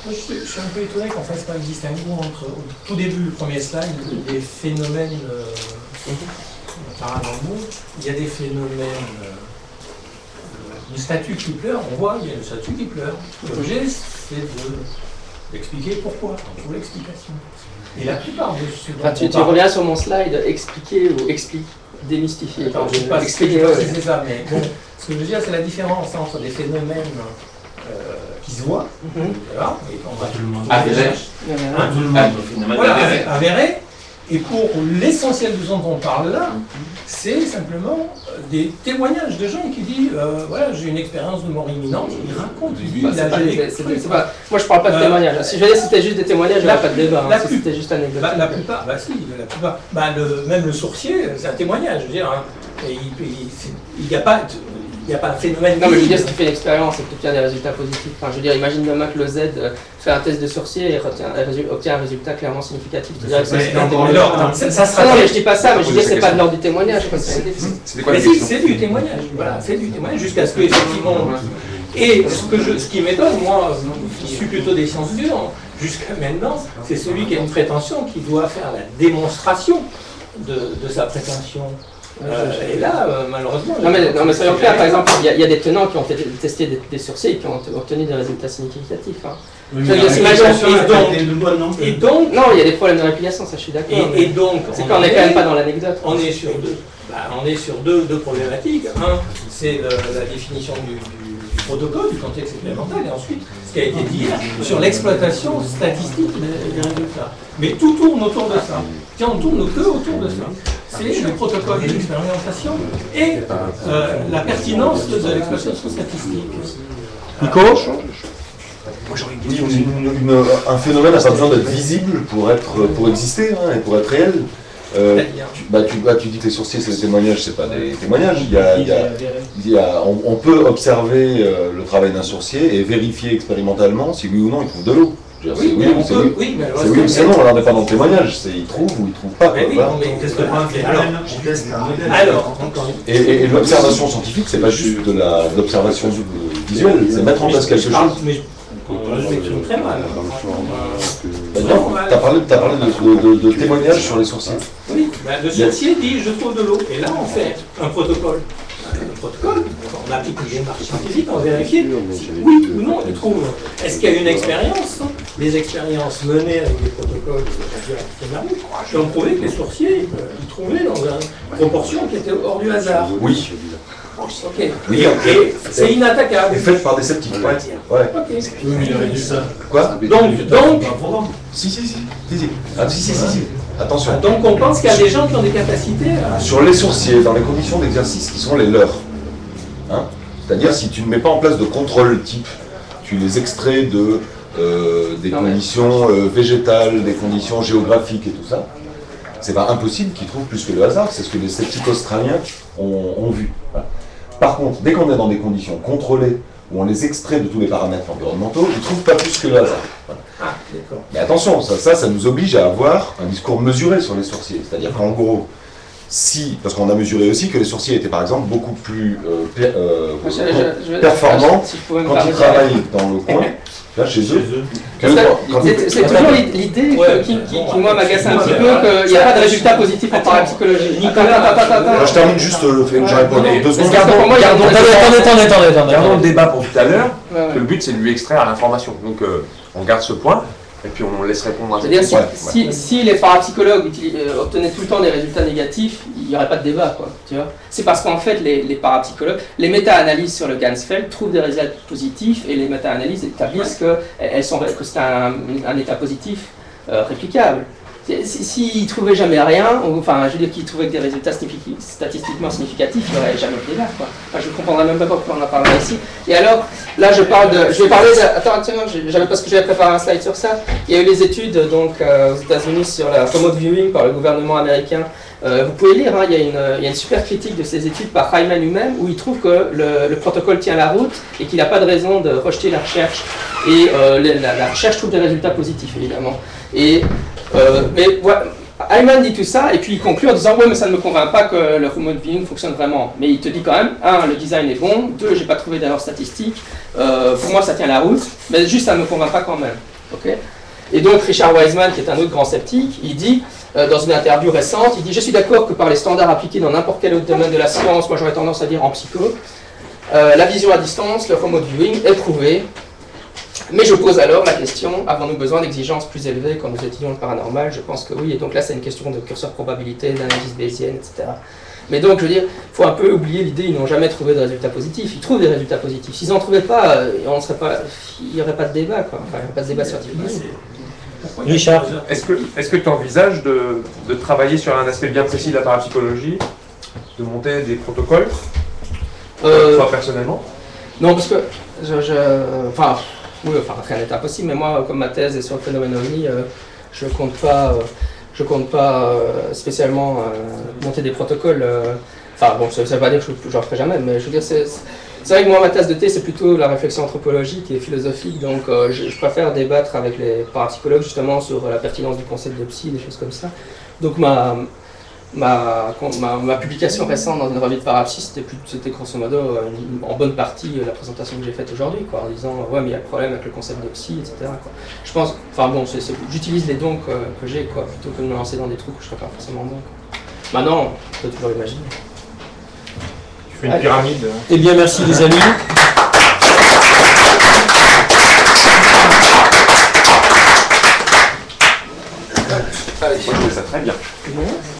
Moi, je suis un peu étonné qu'on fasse pas un distinguo entre, au tout début, le premier slide, des phénomènes paranormaux. Il y a des phénomènes de statue qui pleure, on voit, il y a le statue qui pleure. L'objet, c'est d'expliquer pourquoi, on trouve l'explication. Et la plupart de ce dont tu reviens sur mon slide, expliquer ou explique, démystifier. Attends, je ne vais pas expliquer, c'est ça, mais bon, ce que je veux dire, c'est la différence entre des phénomènes qui se voient, voilà, et on va avérés, et pour l'essentiel de ce dont on parle là, c'est simplement des témoignages de gens qui disent voilà, j'ai une expérience de mort imminente, ils racontent, ils disent moi je parle pas de témoignages. Si je veux dire c'était juste des témoignages, il n'y a pas de débat. Si c'était juste anecdotique. La plupart, la plupart. Même le sourcier, c'est un témoignage, je veux dire. Hein, il n'y a pas un phénomène. Non, mais je veux dire, si tu fais une expérience et que tu obtiens des résultats positifs. Enfin, je veux dire, imagine demain que le Z fait un test de sorcier et obtient un résultat clairement significatif. Tu dirais que c'est un témoignage. Non, mais je dis pas ça, mais je veux dire, c'est pas de l'ordre du témoignage. C'est du témoignage. Voilà, c'est du témoignage jusqu'à ce que, effectivement. Et ce qui m'étonne, moi, je suis plutôt des sciences dures, jusqu'à maintenant, c'est celui qui a une prétention qui doit faire la démonstration de sa prétention. Et là, malheureusement... Non mais soyons clairs, par exemple, il y a des tenants qui ont testé des sorciers et qui ont obtenu des résultats significatifs. Hein. Oui, et donc, non, il y a des problèmes de réplication, ça je suis d'accord. Et donc, c'est qu'on n'est quand même pas dans l'anecdote. On est sur deux problématiques. Un, c'est la définition du protocole, du contexte expérimental, et ensuite, ce qui a été dit, sur l'exploitation statistique des résultats. Mais tout tourne autour de ça. Tiens, on tourne que autour de ça. C'est le protocole d'expérimentation et la pertinence de l'exploitation statistique. Nico ? Un phénomène n'a pas besoin d'être visible pour exister et pour être réel. Tu dis que les sourciers c'est des témoignages, c'est pas des témoignages. On peut observer le travail d'un sourcier et vérifier expérimentalement si oui ou non il trouve de l'eau. Oui, mais on peut. Oui, mais c'est oui ou c'est non, alors n'est pas dans le témoignage, c'est il trouve ou il trouve pas. Mais oui, voilà. on teste pas un modèle. Alors, et l'observation scientifique, c'est pas juste de l'observation visuelle, c'est mettre en place quelque chose. Je m'exprime très mal. Tu as parlé de témoignages sur les sourciers. Oui, le sourcier dit je trouve de l'eau. Et là, on fait un protocole. Un protocole, on applique une démarche scientifique, on vérifie oui ou non il trouve. Est-ce qu'il y a une expérience? Les expériences menées avec des protocoles qui ont prouvé que les sourciers ils trouvaient dans une proportion qui était hors du hasard. Oui. Ok. Oui, et c'est inattaquable. Et fait par des sceptiques. Ouais. Ok. Oui, il aurait dit ça. Quoi? Donc. Si. Ah, si. Attention. Donc on pense qu'il y a des gens qui ont des capacités à... Sur les sourciers, dans les conditions d'exercice qui sont les leurs. C'est-à-dire si tu ne mets pas en place de contrôle type, tu les extrais des conditions végétales, des conditions géographiques et tout ça, c'est pas impossible qu'ils trouvent plus que le hasard. C'est ce que les sceptiques australiens ont vu. Voilà. Par contre, dès qu'on est dans des conditions contrôlées, où on les extrait de tous les paramètres environnementaux, ils ne trouvent pas plus que le hasard. Voilà. Ah, d'accord. Mais attention, ça nous oblige à avoir un discours mesuré sur les sourciers. C'est-à-dire qu'en gros, parce qu'on a mesuré aussi que les sourciers étaient par exemple beaucoup plus performants quand ils travaillent dans le coin, là chez eux. C'est toujours l'idée qui moi m'agace un petit peu, qu'il n'y a pas de résultat positif en parapsychologie. Je termine juste, je réponds dans 2 secondes. Gardons le débat pour tout à l'heure. Le but c'est de lui extraire l'information. Donc on garde ce point. Et puis on laisse répondre à cette question. C'est-à-dire si les parapsychologues obtenaient tout le temps des résultats négatifs, il n'y aurait pas de débat, quoi. Tu vois ? C'est parce qu'en fait les parapsychologues, les méta-analyses sur le Ganzfeld trouvent des résultats positifs et les méta-analyses établissent que c'est un état positif réplicable. S'ils ne trouvaient jamais rien, enfin je veux dire qu'ils trouvaient que des résultats statistiquement significatifs, il n'y aurait jamais de débat, quoi. Enfin, je ne comprendrais même pas pourquoi on en parle ici. Et alors, là je vais parler parce que j'avais préparé un slide sur ça. Il y a eu les études donc, aux États-Unis sur la remote viewing par le gouvernement américain. Vous pouvez lire, il y a une super critique de ces études par Hyman lui-même, où il trouve que le protocole tient la route et qu'il n'a pas de raison de rejeter la recherche. Et la recherche trouve des résultats positifs, évidemment. Mais Hyman dit tout ça et puis il conclut en disant ouais mais ça ne me convainc pas que le remote viewing fonctionne vraiment. Mais il te dit quand même, 1, le design est bon, 2, j'ai pas trouvé d'erreur statistique, pour moi ça tient la route, mais juste ça ne me convainc pas quand même. Okay. Et donc Richard Wiseman, qui est un autre grand sceptique, il dit dans une interview récente, il dit je suis d'accord que par les standards appliqués dans n'importe quel autre domaine de la science, moi j'aurais tendance à dire en psycho, la vision à distance, le remote viewing est prouvé. Mais je pose alors la question, avons-nous besoin d'exigences plus élevées quand nous étudions le paranormal? Je pense que oui, et donc là c'est une question de curseur probabilité, d'analyse bayésienne, etc. Mais donc je veux dire, il faut un peu oublier l'idée, ils n'ont jamais trouvé de résultats positifs, ils trouvent des résultats positifs. S'ils n'en trouvaient pas, il n'y aurait pas de débat, quoi. Enfin, il n'y aurait pas de débat scientifique. Richard, est-ce que tu envisages de travailler sur un aspect bien précis de la parapsychologie, de monter des protocoles, toi personnellement? Non, parce que rien n'est impossible, mais moi, comme ma thèse est sur le phénomène OVNI, je compte pas spécialement monter des protocoles. Ça ne veut pas dire que je n'en ferai jamais, mais je veux dire, c'est vrai que moi, ma tasse de thé, c'est plutôt la réflexion anthropologique et philosophique, donc je préfère débattre avec les parapsychologues justement sur la pertinence du concept de psy, des choses comme ça. Donc ma publication récente dans une revue de parapsy, c'était grosso modo en bonne partie la présentation que j'ai faite aujourd'hui, quoi, en disant ouais mais il y a le problème avec le concept de psy, etc. Quoi. Je pense, j'utilise les dons que j'ai, quoi, plutôt que de me lancer dans des trucs où je ne serais pas forcément bon. Quoi. Maintenant, on peut toujours imaginer. Tu fais une pyramide. Eh bien merci les amis. Moi je trouve ça très bien.